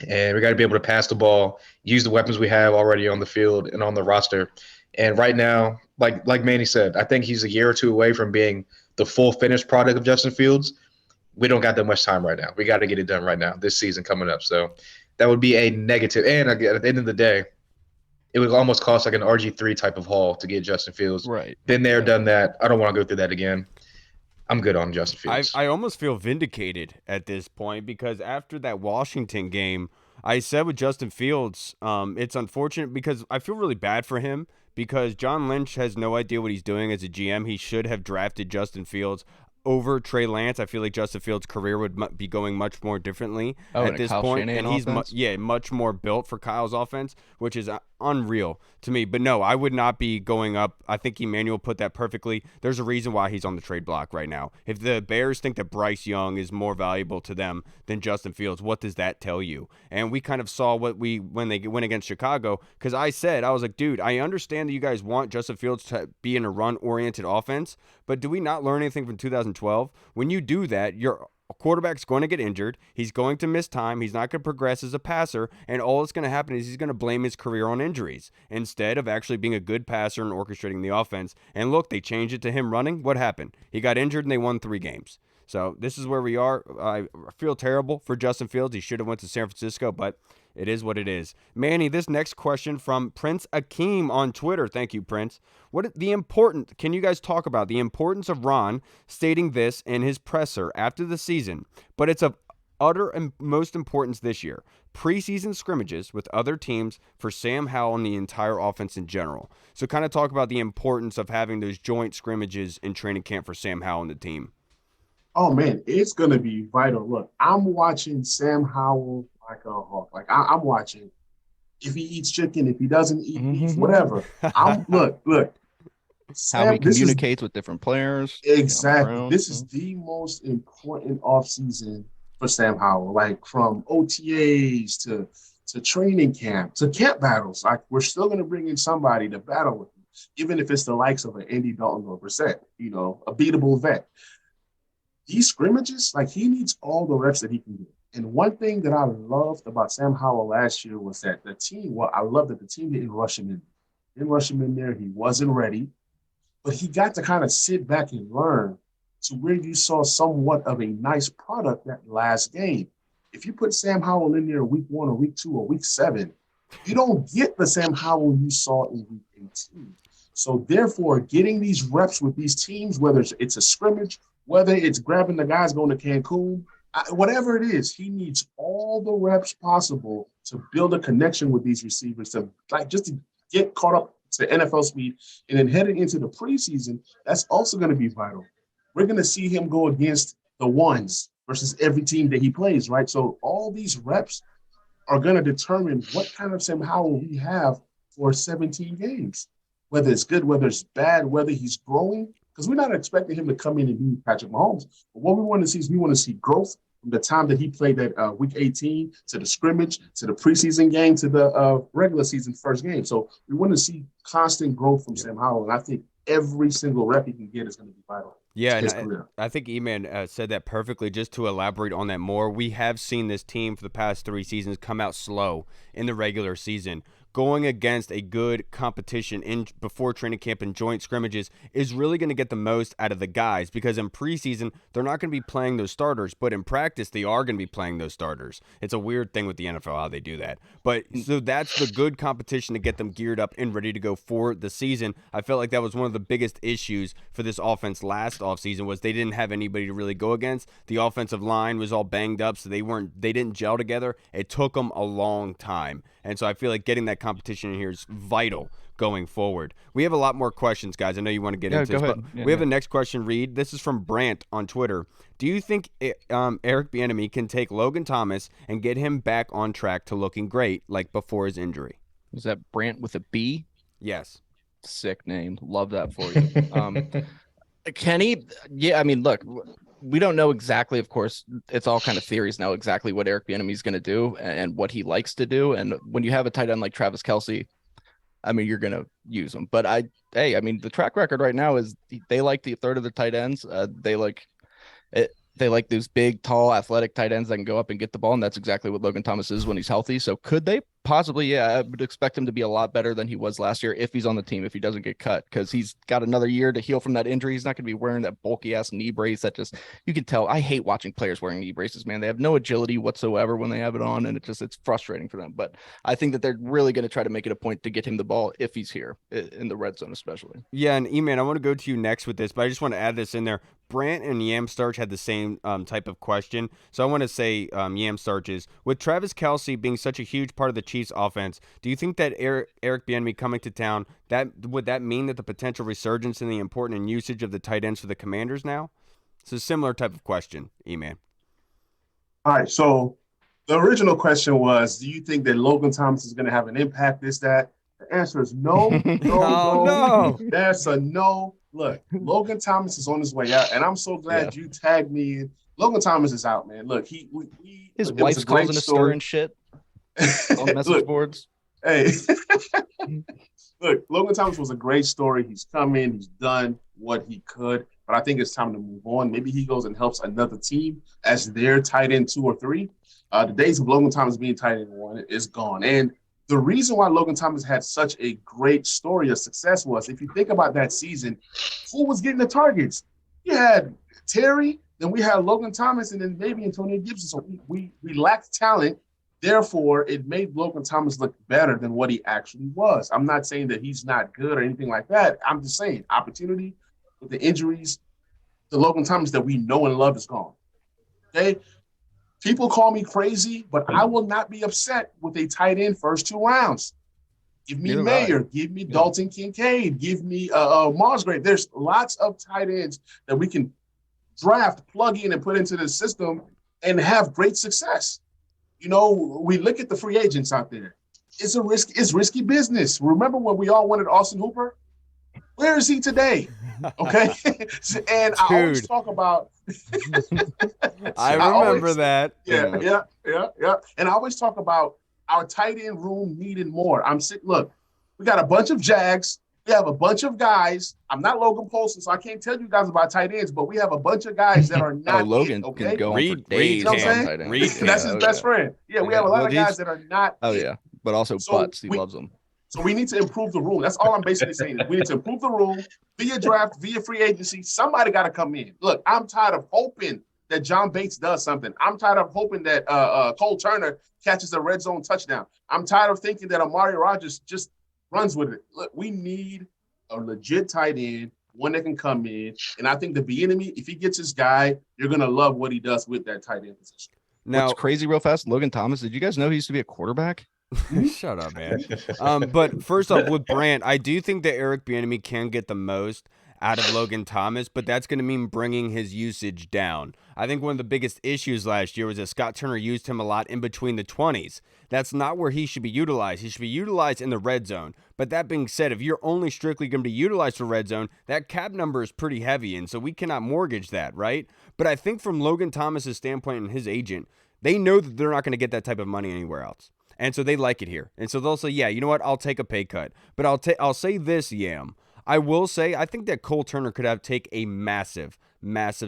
And we got to be able to pass the ball, use the weapons we have already on the field and on the roster. And right now, like Manny said, I think he's a year or two away from being the full finished product of Justin Fields. We don't got that much time right now. We got to get it done right now, this season coming up. So that would be a negative. And again, at the end of the day, it would almost cost like an RG3 type of haul to get Justin Fields. Right. Been there, done that. I don't want to go through that again. I'm good on Justin Fields. I almost feel vindicated at this point because after that Washington game, I said with Justin Fields, it's unfortunate because I feel really bad for him because John Lynch has no idea what he's doing as a GM. He should have drafted Justin Fields over Trey Lance. I feel like Justin Fields' career would be going much more differently at this point, and he's much more built for Kyle's offense, which is unreal to me. But no, I would not be going up. I think Emmanuel put that perfectly. There's a reason why he's on the trade block right now. If the Bears think that Bryce Young is more valuable to them than Justin Fields, what does that tell you? And we kind of saw when they went against Chicago, because I was like, dude, I understand that you guys want Justin Fields to be in a run-oriented offense, but do we not learn anything from 2012? When you do that, your quarterback's going to get injured. He's going to miss time. He's not going to progress as a passer. And all that's going to happen is he's going to blame his career on injuries instead of actually being a good passer and orchestrating the offense. And look, they changed it to him running. What happened? He got injured and they won 3 games. So this is where we are. I feel terrible for Justin Fields. He should have went to San Francisco, but it is what it is. Manny, this next question from Prince Akeem on Twitter. Thank you, Prince. Can you guys talk about the importance of Ron stating this in his presser after the season, but it's of utter and most importance this year? Preseason scrimmages with other teams for Sam Howell and the entire offense in general. So kind of talk about the importance of having those joint scrimmages in training camp for Sam Howell and the team. Oh, man, it's going to be vital. Look, I'm watching Sam Howell like a hawk. Like, I'm watching if he eats chicken, if he doesn't eat beef, whatever. Look. Sam, how he communicates with different players. Exactly. This is the most important offseason for Sam Howell. Like, from OTAs to training camp to camp battles. Like, we're still going to bring in somebody to battle with him, even if it's the likes of an Andy Dalton or Brissett, a beatable vet. These scrimmages, like, he needs all the reps that he can get. And one thing that I loved about Sam Howell last year was that I love that the team didn't rush him in. Didn't rush him in there. He wasn't ready. But he got to kind of sit back and learn to where you saw somewhat of a nice product that last game. If you put Sam Howell in there week 1 or week 2 or week 7, you don't get the Sam Howell you saw in week 18. So therefore, getting these reps with these teams, whether it's a scrimmage, whether it's grabbing the guys going to Cancun, whatever it is, he needs all the reps possible to build a connection with these receivers, just to get caught up to NFL speed. And then heading into the preseason, that's also going to be vital. We're going to see him go against the ones versus every team that he plays, right? So all these reps are going to determine what kind of Sam Howell we have for 17 games, whether it's good, whether it's bad, whether he's growing. Because we're not expecting him to come in and be Patrick Mahomes. But what we want to see is growth from the time that he played that week 18 to the scrimmage, to the preseason game, to the regular season first game. So we want to see constant growth from Sam Howell. And I think every single rep he can get is going to be vital. Yeah, and I think E-Man said that perfectly. Just to elaborate on that more, we have seen this team for the past 3 seasons come out slow in the regular season. Going against a good competition before training camp and joint scrimmages is really going to get the most out of the guys, because in preseason, they're not going to be playing those starters, but in practice, they are going to be playing those starters. It's a weird thing with the NFL how they do that. But so that's the good competition to get them geared up and ready to go for the season. I felt like that was one of the biggest issues for this offense last offseason was they didn't have anybody to really go against. The offensive line was all banged up, so they didn't gel together. It took them a long time. And so I feel like getting that competition in here is vital going forward. We have a lot more questions, guys. I know you want to get into this, but we have the next question, Reed. This is from Brant on Twitter. Do you think Eric Bieniemy can take Logan Thomas and get him back on track to looking great like before his injury? Was that Brant with a B? Yes. Sick name. Love that for you. Can he? Yeah, I mean, look, we don't know exactly, of course, it's all kind of theories now, exactly what Eric Bieniemy is going to do and what he likes to do. And when you have a tight end like Travis Kelce, I mean, you're going to use him. But the track record right now is they like the third of the tight ends. They like those big, tall, athletic tight ends that can go up and get the ball. And that's exactly what Logan Thomas is when he's healthy. So could they Possibly, yeah. I would expect him to be a lot better than he was last year if he's on the team, if he doesn't get cut, because he's got another year to heal from that injury. He's not going to be wearing that bulky ass knee brace that just, you can tell. I hate watching players wearing knee braces, man. They have no agility whatsoever when they have it on, and it's frustrating for them. But I think that they're really going to try to make it a point to get him the ball if he's here in the red zone, especially. Yeah, and E-Man, I want to go to you next with this, but I just want to add this in there. Brant and Yamstarch had the same type of question. So I want to say Yamstarch is, with Travis Kelce being such a huge part of the Chiefs offense, do you think that Eric Bieniemy coming to town, would that mean that the potential resurgence in the importance and usage of the tight ends for the Commanders now? It's a similar type of question, E-Man. All right, so the original question was, do you think that Logan Thomas is going to have an impact, this, that? The answer is no, no. That's a no. Look, Logan Thomas is on his way out, and I'm so glad you tagged me in. Logan Thomas is out, man. Look, his wife's causing a stir and shit on message boards. Hey, look, Logan Thomas was a great story. He's come in, he's done what he could, but I think it's time to move on. Maybe he goes and helps another team as their tight end 2 or 3. The days of Logan Thomas being tight end 1 is gone, and the reason why Logan Thomas had such a great story of success was, if you think about that season, who was getting the targets? You had Terry, then we had Logan Thomas, and then maybe Antonio Gibson. So we lacked talent. Therefore, it made Logan Thomas look better than what he actually was. I'm not saying that he's not good or anything like that. I'm just saying opportunity with the injuries, the Logan Thomas that we know and love is gone. Okay? People call me crazy, but I will not be upset with a tight end first 2 rounds. Give me Mayer, give me Dalton Kincaid, give me Musgrave. There's lots of tight ends that we can draft, plug in, and put into the system and have great success. You know, we look at the free agents out there. It's risky business. Remember when we all wanted Austin Hooper? Where is he today? Okay. And I always talk about I remember that. Yeah. And I always talk about our tight end room needing more. Look, we got a bunch of Jags. We have a bunch of guys. I'm not Logan Paulson, so I can't tell you guys about tight ends, but we have a bunch of guys that are not Logan can go on for days. You know what I'm saying? That's his best friend. Yeah, we have a lot of guys that are not. Oh, yeah. But also butts. He loves them. So we need to improve the room. That's all I'm basically saying. We need to improve the room via draft, via free agency. Somebody got to come in. Look, I'm tired of hoping that John Bates does something. I'm tired of hoping that Cole Turner catches a red zone touchdown. I'm tired of thinking that Amari Rodgers just runs with it. Look, we need a legit tight end, one that can come in. And I think the Bieniemy, if he gets his guy, you're going to love what he does with that tight end position. Now, what's crazy real fast, Logan Thomas, did you guys know he used to be a quarterback? Shut up, man. But first off, with Brant, I do think that Eric Bieniemy can get the most out of Logan Thomas, but that's going to mean bringing his usage down. I think one of the biggest issues last year was that Scott Turner used him a lot in between the 20s. That's not where he should be utilized. He should be utilized in the red zone. But that being said, if you're only strictly going to be utilized for red zone, that cap number is pretty heavy, and so we cannot mortgage that, right? But I think from Logan Thomas's standpoint and his agent, they know that they're not going to get that type of money anywhere else. And so they like it here. And so they'll say, yeah, you know what? I'll take a pay cut. But I'll say this, Yam. I will say, I think that Cole Turner could take a massive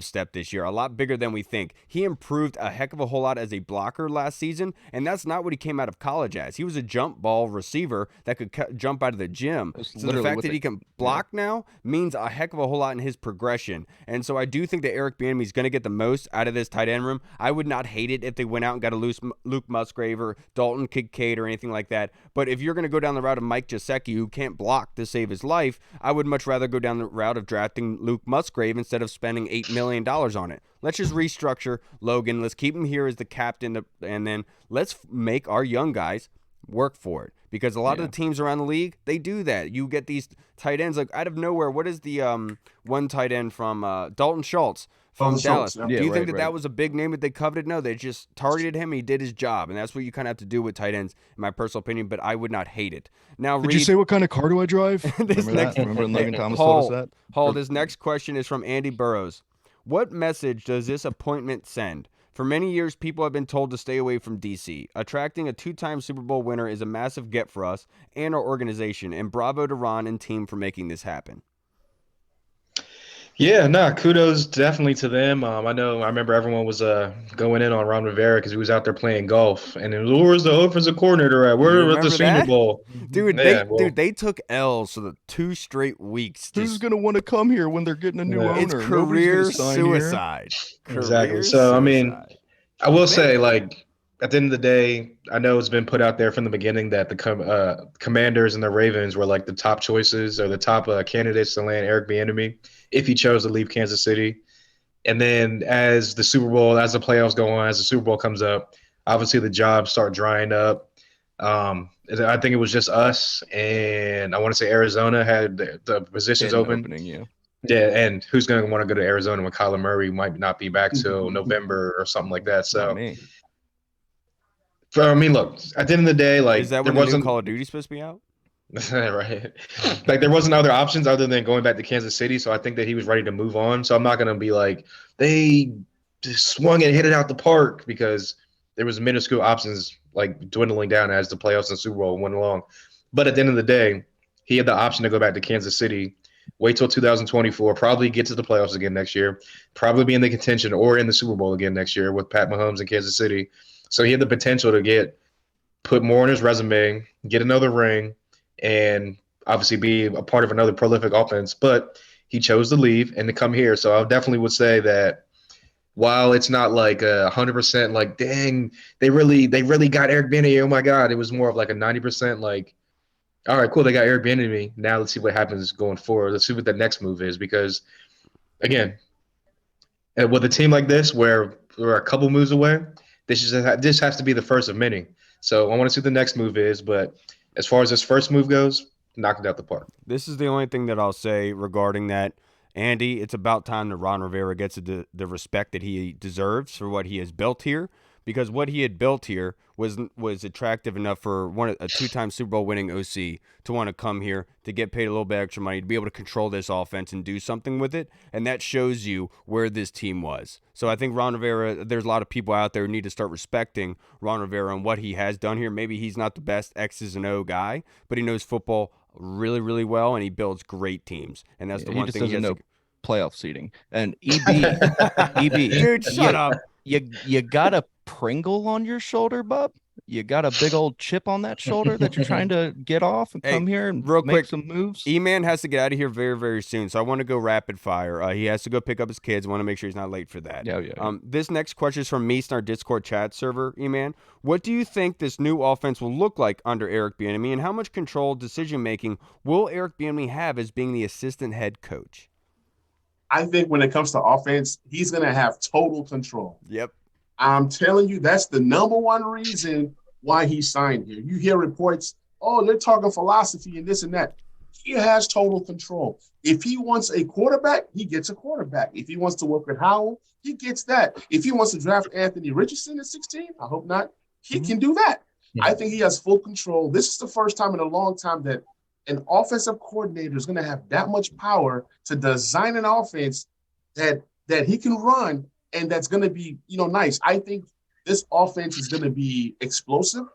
step this year, a lot bigger than we think. He improved a heck of a whole lot as a blocker last season, and that's not what he came out of college as. He was a jump ball receiver that could jump out of the gym. So the fact that he can block now means a heck of a whole lot in his progression. And so I do think that Eric Bieniemy is going to get the most out of this tight end room. I would not hate it if they went out and got a Luke Musgrave or Dalton Kincaid or anything like that. But if you're going to go down the route of Mike Gesicki, who can't block to save his life, I would much rather go down the route of drafting Luke Musgrave instead of spending $8 million on it. Let's just restructure Logan. Let's keep him here as the captain, and then let's make our young guys work for it. Because a lot of the teams around the league, they do that. You get these tight ends like out of nowhere. What is the one tight end from Dalton Schultz from Dallas? Do you think that was a big name that they coveted? No, they just targeted him. He did his job, and that's what you kind of have to do with tight ends, in my personal opinion. But I would not hate it. Now, did you say what kind of car do I drive? Remember when Logan Thomas told us that? Hall, this next question is from Andy Burrows. What message does this appointment send? For many years, people have been told to stay away from DC. Attracting a 2-time Super Bowl winner is a massive get for us and our organization, and bravo to Ron and team for making this happen. Yeah, nah, kudos definitely to them. I remember everyone was going in on Ron Rivera because he was out there playing golf, and it was, where's the offensive coordinator at? You Where at the remember Senior that? Bowl? Dude, Yeah, well, they took L's for the 2 straight weeks. Who's Just gonna want to come here when they're getting a new yeah, it's owner? Nobody's career gonna sign here. suicide. exactly. Career So, I mean, suicide. I will Man, say, like, at the end of the day, I know it's been put out there from the beginning that the Commanders and the Ravens were like the top choices or the top candidates to land Eric Bieniemy if he chose to leave Kansas City. And then as the playoffs go on, as the Super Bowl comes up, obviously the jobs start drying up. I think it was just us, and I want to say Arizona had the positions open. Opening, yeah. Yeah, and who's going to want to go to Arizona when Kyler Murray might not be back till November or something like that? Not So, me. I mean, look, at the end of the day, like is that there when the new wasn't Call of Duty supposed to be out? right, like there wasn't other options other than going back to Kansas City. So I think that he was ready to move on. So I'm not going to be like they just swung and hit it out the park because there was minuscule options like dwindling down as the playoffs and Super Bowl went along. But at the end of the day, he had the option to go back to Kansas City, wait till 2024, probably get to the playoffs again next year, probably be in the contention or in the Super Bowl again next year with Pat Mahomes in Kansas City. So he had the potential to put more on his resume, get another ring, and obviously be a part of another prolific offense. But he chose to leave and to come here. So I definitely would say that while it's not like 100% like, dang, they really got Eric Bieniemy. Oh my God, it was more of like a 90% like, all right, cool, they got Eric Bieniemy. Now let's see what happens going forward. Let's see what the next move is because, again, with a team like this where we're a couple moves away, this has to be the first of many. So I want to see what the next move is, but as far as this first move goes, knocked it out the park. This is the only thing that I'll say regarding that. Andy, it's about time that Ron Rivera gets the respect that he deserves for what he has built here, because what he had built here was attractive enough for a 2-time Super Bowl winning OC to want to come here, to get paid a little bit extra money, to be able to control this offense and do something with it, and that shows you where this team was. So I think Ron Rivera, there's a lot of people out there who need to start respecting Ron Rivera and what he has done here. Maybe he's not the best X's and O guy, but he knows football really, really well, and he builds great teams. And that's the one thing he doesn't has know playoff seating. And EB, Dude, shut up. You got a Pringle on your shoulder, bub? You got a big old chip on that shoulder that you're trying to get off and come here and real make quick, some moves? E-Man has to get out of here very, very soon, so I want to go rapid fire. He has to go pick up his kids. I want to make sure he's not late for that. Yeah. This next question is from Meese in our Discord chat server, E-Man. What do you think this new offense will look like under Eric Bieniemy, and how much control, decision-making will Eric Bieniemy have as being the assistant head coach? I think when it comes to offense, he's going to have total control. Yep. I'm telling you, that's the number one reason why he signed here. You hear reports, oh, they're talking philosophy and this and that. He has total control. If he wants a quarterback, he gets a quarterback. If he wants to work with Howell, he gets that. If he wants to draft Anthony Richardson at 16, I hope not, he can do that. I think he has full control. This is the first time in a long time that an offensive coordinator is going to have that much power to design an offense that he can run and that's going to be, nice. I think this offense is going to be explosive.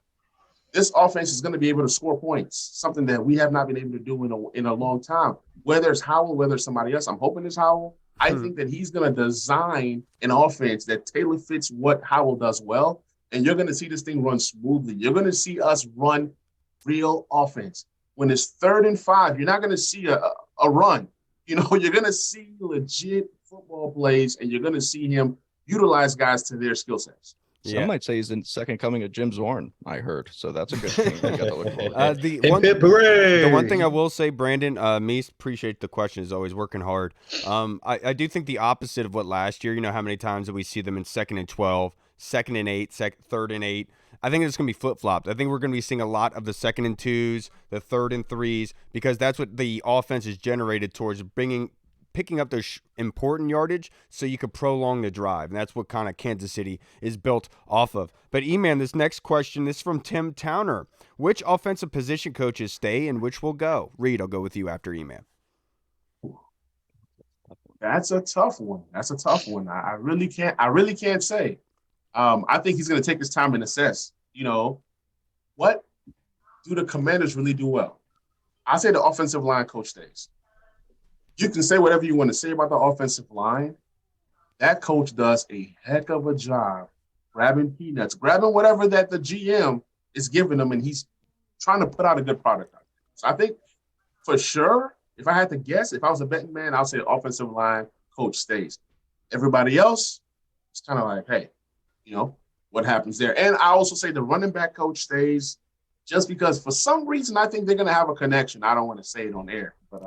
This offense is going to be able to score points, something that we have not been able to do in a long time. Whether it's Howell, whether it's somebody else, I'm hoping it's Howell. I think that he's going to design an offense that tailor fits what Howell does well, and you're going to see this thing run smoothly. You're going to see us run real offense. When it's 3rd and 5, you're not going to see a run. You're going to see legit football plays, and you're going to see him utilize guys to their skill sets. Some might say he's the second coming of Jim Zorn, I heard. So that's a good thing. I got to look forward to. The one thing I will say, Brandon, me appreciate the question, is always working hard. I do think the opposite of what last year, how many times did we see them in 2nd and 12, 2nd and 8, 3rd and 8. I think it's going to be flip-flopped. I think we're going to be seeing a lot of the 2nd and 2s, the 3rd and 3s, because that's what the offense is generated towards, picking up those important yardage so you could prolong the drive. And that's what kind of Kansas City is built off of. But E-Man, this next question is from Tim Towner. Which offensive position coaches stay and which will go? Reed, I'll go with you after E-Man. That's a tough one. I really can't say. I think he's going to take his time and assess, what do the Commanders really do well? I say the offensive line coach stays. you can say whatever you want to say about the offensive line. That coach does a heck of a job grabbing peanuts, grabbing whatever that the GM is giving them, and he's trying to put out a good product. So I think for sure, if I had to guess, if I was a betting man, I'll say the offensive line coach stays. Everybody else, it's kind of like, hey, what happens there? And I also say the running back coach stays just because for some reason I think they're going to have a connection. I don't want to say it on air, but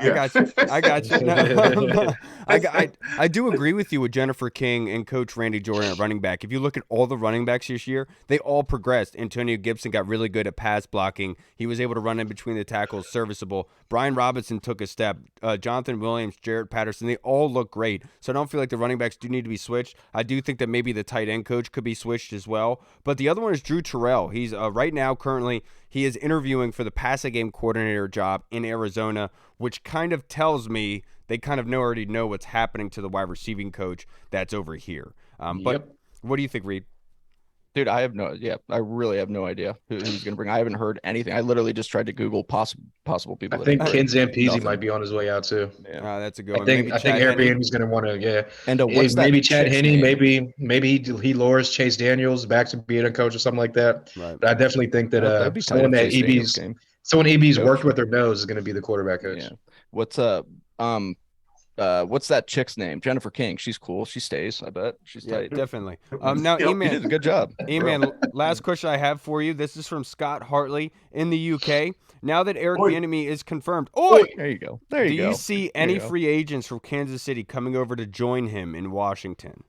yeah. I got you. No, I do agree with you with Jennifer King and Coach Randy Jordan at running back. If you look at all the running backs this year, they all progressed. Antonio Gibson got really good at pass blocking. He was able to run in between the tackles, serviceable. Brian Robinson took a step. Jonathan Williams, Jarrett Patterson, they all look great. So I don't feel like the running backs do need to be switched. I do think that maybe the tight end coach could be switched as well. But the other one is Drew Terrell. He's right now currently he is interviewing for the passing game coordinator job in Arizona, which kind of tells me they kind of already know what's happening to the wide receiving coach that's over here. But what do you think, Reed? Dude, I really have no idea who he's going to bring. I haven't heard anything. I literally just tried to Google possible people. I think Ken Zampese might be on his way out too. Yeah, that's a good one. I think Airbnb's going to want to, And maybe Chad Henne, maybe he lures Chase Daniels back to being a coach or something like that. Right. But I definitely think that someone EB's worked with or knows is going to be the quarterback coach. Yeah. What's that chick's name? Jennifer King. She's cool. She stays. I bet she's tight. Definitely. Now, E-Man, did a good job. E-Man, last question I have for you. This is from Scott Hartley in the UK. Now that Eric Bieniemy is confirmed, there you go. Do you see any free agents from Kansas City coming over to join him in Washington?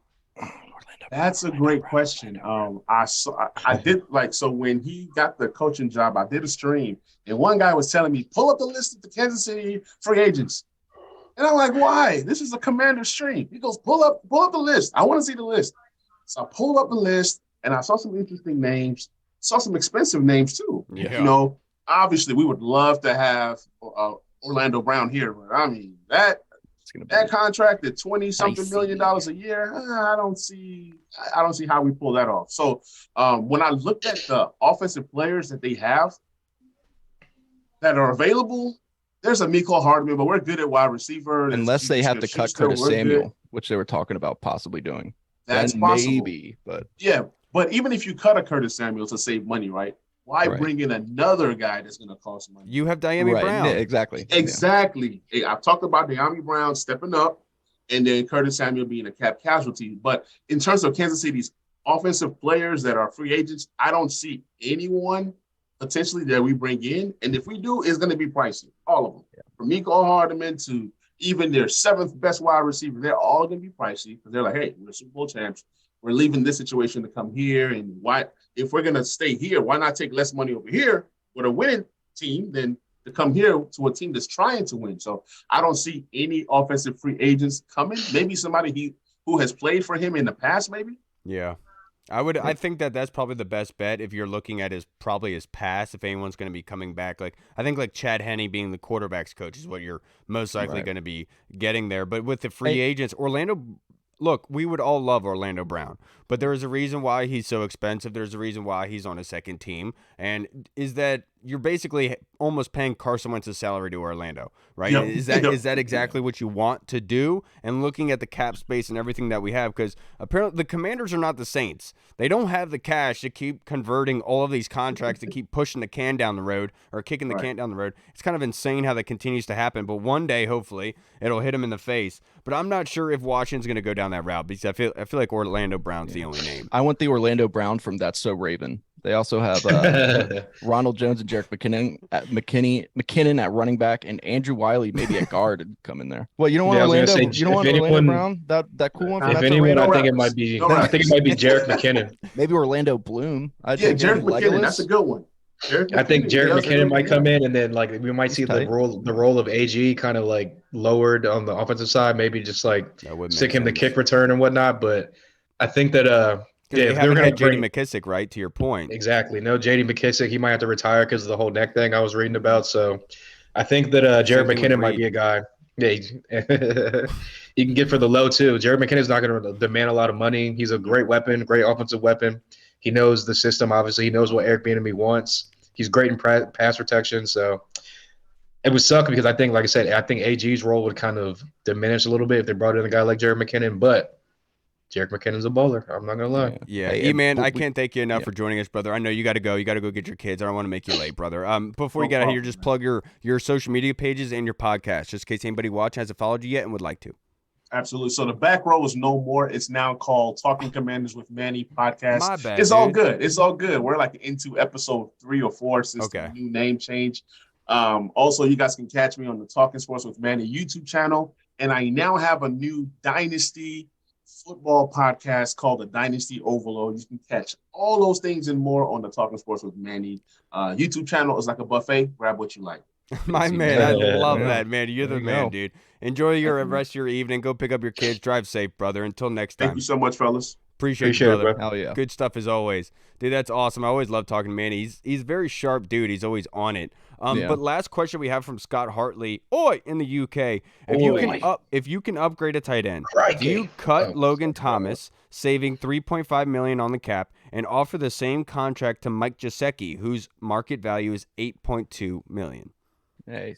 That's a great question. I did so when he got the coaching job, I did a stream, and one guy was telling me, pull up the list of the Kansas City free agents. And I'm like, why? This is a Commander stream. He goes, pull up the list. I want to see the list. So I pulled up the list, and I saw some interesting names, saw some expensive names too. Yeah. Obviously we would love to have Orlando Brown here, but I mean that contract at $20-something million a year, I don't see how we pull that off. So when I looked at the offensive players that they have that are available, there's a Mecole Hardman, but we're good at wide receiver. Unless they have to cut Curtis Samuel, which they were talking about possibly doing. That's then possible. Maybe, but but even if you cut a Curtis Samuel to save money, right? Why bring in another guy that's going to cost money? You have Bieniemy Brown. Yeah, exactly. Yeah. I've talked about Bieniemy Brown stepping up and then Curtis Samuel being a cap casualty. But in terms of Kansas City's offensive players that are free agents, I don't see anyone potentially that we bring in. And if we do, it's going to be pricey. All of them. Yeah. From Mecole Hardman to even their seventh best wide receiver, they're all going to be pricey because they're like, hey, we're Super Bowl champs. We're leaving this situation to come here. And why, if we're going to stay here, why not take less money over here with a winning team than to come here to a team that's trying to win? So I don't see any offensive free agents coming. Maybe somebody who has played for him in the past, maybe. Yeah. I think that's probably the best bet if you're looking at his pass, if anyone's going to be coming back. I think Chad Henne being the quarterback's coach is what you're most likely going to be getting there. But with the free agents, look, we would all love Orlando Brown, but there is a reason why he's so expensive. There's a reason why he's on a second team, and is that you're basically almost paying Carson Wentz's salary to Orlando, right? Yep. Is that exactly what you want to do? And looking at the cap space and everything that we have, because apparently the Commanders are not the Saints. They don't have the cash to keep converting all of these contracts to keep pushing the can down the road or kicking the can down the road. It's kind of insane how that continues to happen, but one day, hopefully, it'll hit them in the face. But I'm not sure if Washington's going to go down that route because I feel like Orlando Brown's the only name. I want the Orlando Brown from That's So Raven. They also have Ronald Jones and Jerick McKinnon at running back, and Andrew Wiley maybe at guard and come in there. Well, you don't want Orlando. You don't want Orlando Brown. That cool one. If anyone, I think it might be. I think it might be Jerick McKinnon. Maybe Orlando Bloom. Jerick McKinnon. That's a good one. I think Jerick McKinnon might come in, and then we might see the role of AG kind of lowered on the offensive side. Maybe just stick him the kick return and whatnot. But I think that if they're going to J.D. McKissick, right, to your point. Exactly. No, J.D. McKissick, he might have to retire because of the whole neck thing I was reading about. So I think that Jerick McKinnon might be a guy. Yeah, he can get for the low too. Jerick McKinnon's not going to demand a lot of money. He's a great weapon, great offensive weapon. He knows the system, obviously. He knows what Eric Bieniemy wants. He's great in pass protection. So it would suck because I think, like I said, I think AG's role would kind of diminish a little bit if they brought in a guy like Jerick McKinnon. But Jerick McKinnon's a bowler. I'm not gonna lie. Yeah, Hey, E-Man, I can't thank you enough for joining us, brother. I know you got to go. You got to go get your kids. I don't want to make you late, brother. Before you get out of here, just plug your social media pages and your podcast, just in case anybody watching hasn't followed you yet and would like to. Absolutely. So the back row is no more. It's now called Talking Commanders with Manny podcast. My bad, it's dude. all good. It's all good. We're like into episode 3 or 4 since the new name change. Also, you guys can catch me on the Talking Sports with Manny YouTube channel. And I now have a new Dynasty football podcast called the Dynasty Overload. You can catch all those things and more on the Talking Sports with Manny YouTube channel. It's like a buffet. Grab what you like. My man, I love that, man. You're the man, dude. Enjoy your rest of your evening. Go pick up your kids. Drive safe, brother. Until next time. Thank you so much, fellas. Appreciate you, brother. It, bro. Hell yeah. Good stuff as always. Dude, that's awesome. I always love talking to Manny. He's a very sharp dude. He's always on it. But last question we have from Scott Hartley, in the UK. If you can upgrade a tight end, do you cut Logan Thomas, saving $3.5 million on the cap, and offer the same contract to Mike Gesicki, whose market value is $8.2 million? Hey,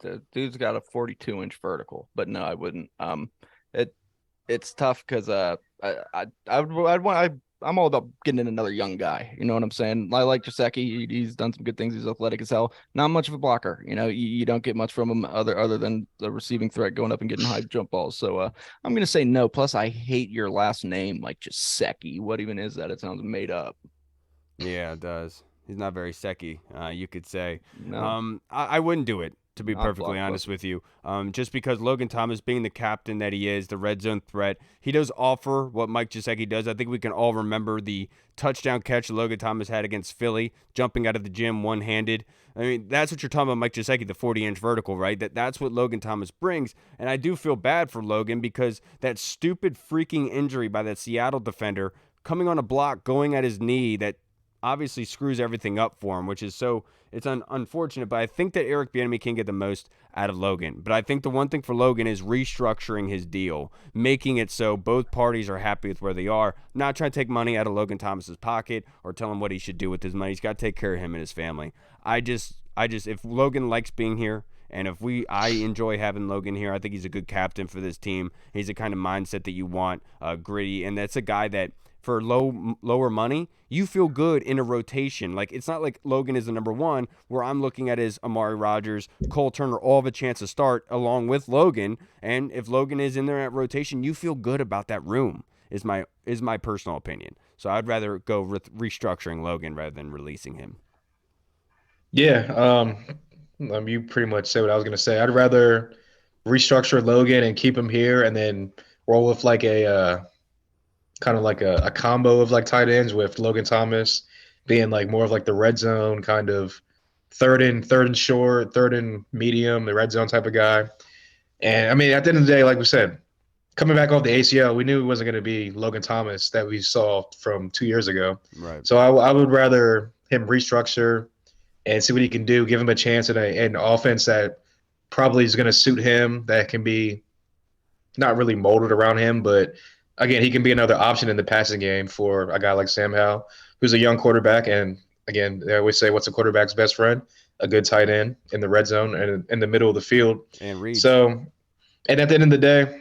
the dude's got a 42-inch vertical, but no, I wouldn't. It's tough because I'm all about getting in another young guy. You know what I'm saying? I like Gesicki. He's done some good things. He's athletic as hell. Not much of a blocker. You know, you don't get much from him other than the receiving threat going up and getting high jump balls. So I'm gonna say no. Plus, I hate your last name, like Gesicki. What even is that? It sounds made up. Yeah, it does. He's not very secky, you could say. No. I wouldn't do it, to be Not perfectly honest with you. Just because Logan Thomas, being the captain that he is, the red zone threat, he does offer what Mike Gesicki does. I think we can all remember the touchdown catch Logan Thomas had against Philly, jumping out of the gym one-handed. I mean, that's what you're talking about, Mike Gesicki, the 40-inch vertical, right? That's what Logan Thomas brings. And I do feel bad for Logan because that stupid freaking injury by that Seattle defender coming on a block, going at his knee, that obviously screws everything up for him, which is it's unfortunate, but I think that Eric Bieniemy can get the most out of Logan. But I think the one thing for Logan is restructuring his deal, making it so both parties are happy with where they are. I'm not trying to take money out of Logan Thomas's pocket or tell him what he should do with his money. He's got to take care of him and his family. I just if Logan likes being here, and I enjoy having Logan here. I think he's a good captain for this team. He's the kind of mindset that you want, gritty, and that's a guy that for lower money, you feel good in a rotation. Like, it's not like Logan is the number one, where I'm looking at is Amari Rodgers, Cole Turner, all have a chance to start along with Logan. And if Logan is in there at rotation, you feel good about that room, is my personal opinion. So I'd rather go with restructuring Logan rather than releasing him. Yeah, you pretty much said what I was going to say. I'd rather restructure Logan and keep him here and then roll with like a kind of like a combo of like tight ends with Logan Thomas being like more of like the red zone kind of third and short, third and medium, the red zone type of guy. And I mean, at the end of the day, like we said, coming back off the ACL, we knew it wasn't going to be Logan Thomas that we saw from 2 years ago. Right. So I would rather him restructure and see what he can do, give him a chance in an offense that probably is going to suit him, that can be not really molded around him, but again, he can be another option in the passing game for a guy like Sam Howell, who's a young quarterback. And again, they always say, what's a quarterback's best friend? A good tight end in the red zone and in the middle of the field. And read. So, and at the end of the day,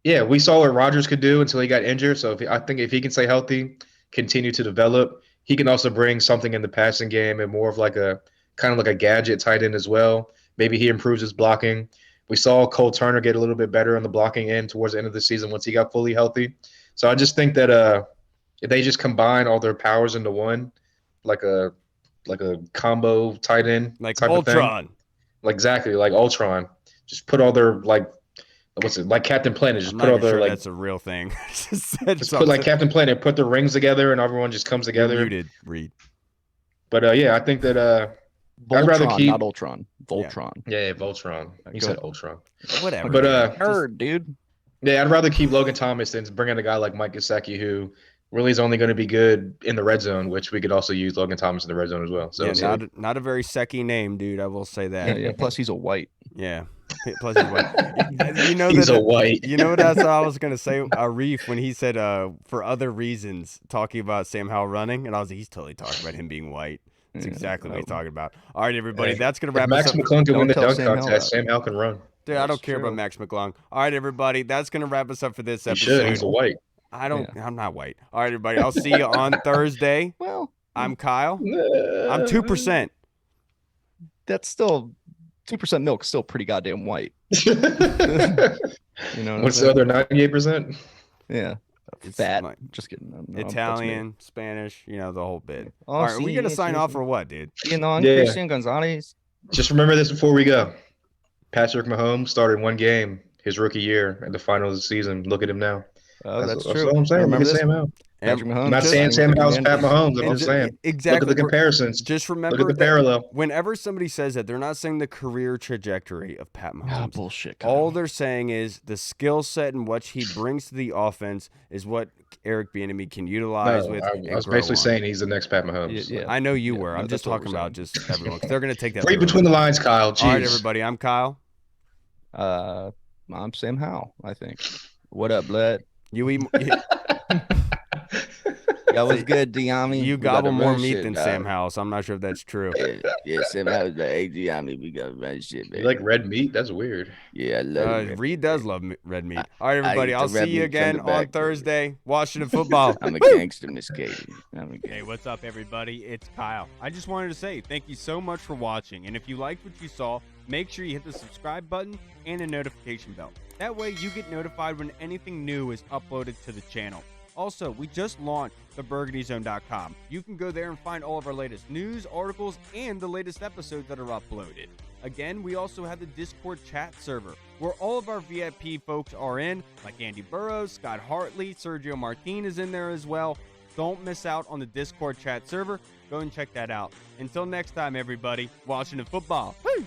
yeah, we saw what Rodgers could do until he got injured. So I think if he can stay healthy, continue to develop, he can also bring something in the passing game and more of like a kind of like a gadget tight end as well. Maybe he improves his blocking. We saw Cole Turner get a little bit better on the blocking end towards the end of the season once he got fully healthy. So I just think that if they just combine all their powers into one, like a combo tight end, like type Ultron, of thing. Like exactly like Ultron. Just put all their like Captain Planet. Just put all their like that's a real thing. just put like Captain Planet. Put the rings together and everyone just comes together. You did read, but yeah, I think that Voltron, I'd rather keep not Ultron. Voltron. Yeah, Voltron. You said Ultron. Whatever. But nerd, dude. Yeah, I'd rather keep Logan Thomas than bring in a guy like Mike Gesicki, who really is only going to be good in the red zone, which we could also use Logan Thomas in the red zone as well. So yeah, not a very secky name, dude. I will say that. Yeah. Plus, he's a white. Yeah. Plus he's white. You know he's that, a white. You know what I was gonna say? Arif, when he said for other reasons, talking about Sam Howell running, and I was like, he's totally talking about him being white. That's exactly what he's talking about. All right, everybody, that's going to wrap Max us up. McClung can win the Don't tell dunk Sam Howell contest. that. Sam Howell can run. Dude, I don't care about Max McClung. All right, everybody, that's going to wrap us up for this He episode. should. He's a white. I'm not white. All right, everybody, I'll see you on Thursday. Well, I'm Kyle. I'm 2%. That's still 2% milk. Still pretty goddamn white. You know what's the other 98%? Yeah. It's Fat. like Just kidding. No, Italian, Spanish, the whole bit. All right, are we going to sign off or what, dude? Christian Gonzalez. Just remember this before we go. Patrick Mahomes started one game his rookie year at the final of the season. Look at him now. Oh, that's true. That's what I'm saying. Remember Look at this? Sam Howell. Patrick Mahomes. I'm not saying Sam Howell's Pat Mahomes. I'm And just saying. Exactly. Look at the comparisons. Just remember Look at the that parallel. whenever somebody says that, they're not saying the career trajectory of Pat Mahomes. Bullshit. All they're saying is the skill set and what he brings to the offense is what Eric Bieniemy can utilize with. I was basically saying he's the next Pat Mahomes. Yeah. I know you were. I'm that's just what talking we're about just everyone because they're going to take that. Read between the lines, Kyle. Jeez. All right, everybody. I'm Kyle. I'm Sam Howell, I think. What up, blood? That was good, Diami. You gobble more meat than Sam Howell, so I'm not sure if that's true. Yeah, Sam Howell's like, hey, Diami, we got run shit, man. You like red meat? That's weird. Yeah, I love it. Reed does love red meat. All right, everybody. eat I'll the red see you meat again from the on back. Thursday. Washington football. I'm a gangster, Miss Katie. Hey, what's up, everybody? It's Kyle. I just wanted to say thank you so much for watching. And if you liked what you saw, make sure you hit the subscribe button and the notification bell. That way you get notified when anything new is uploaded to the channel. Also, we just launched theburgundyzone.com. You can go there and find all of our latest news, articles, and the latest episodes that are uploaded. Again, we also have the Discord chat server, where all of our VIP folks are in, like Andy Burrows, Scott Hartley, Sergio Martin is in there as well. Don't miss out on the Discord chat server. Go and check that out. Until next time, everybody, Washington football. Woo!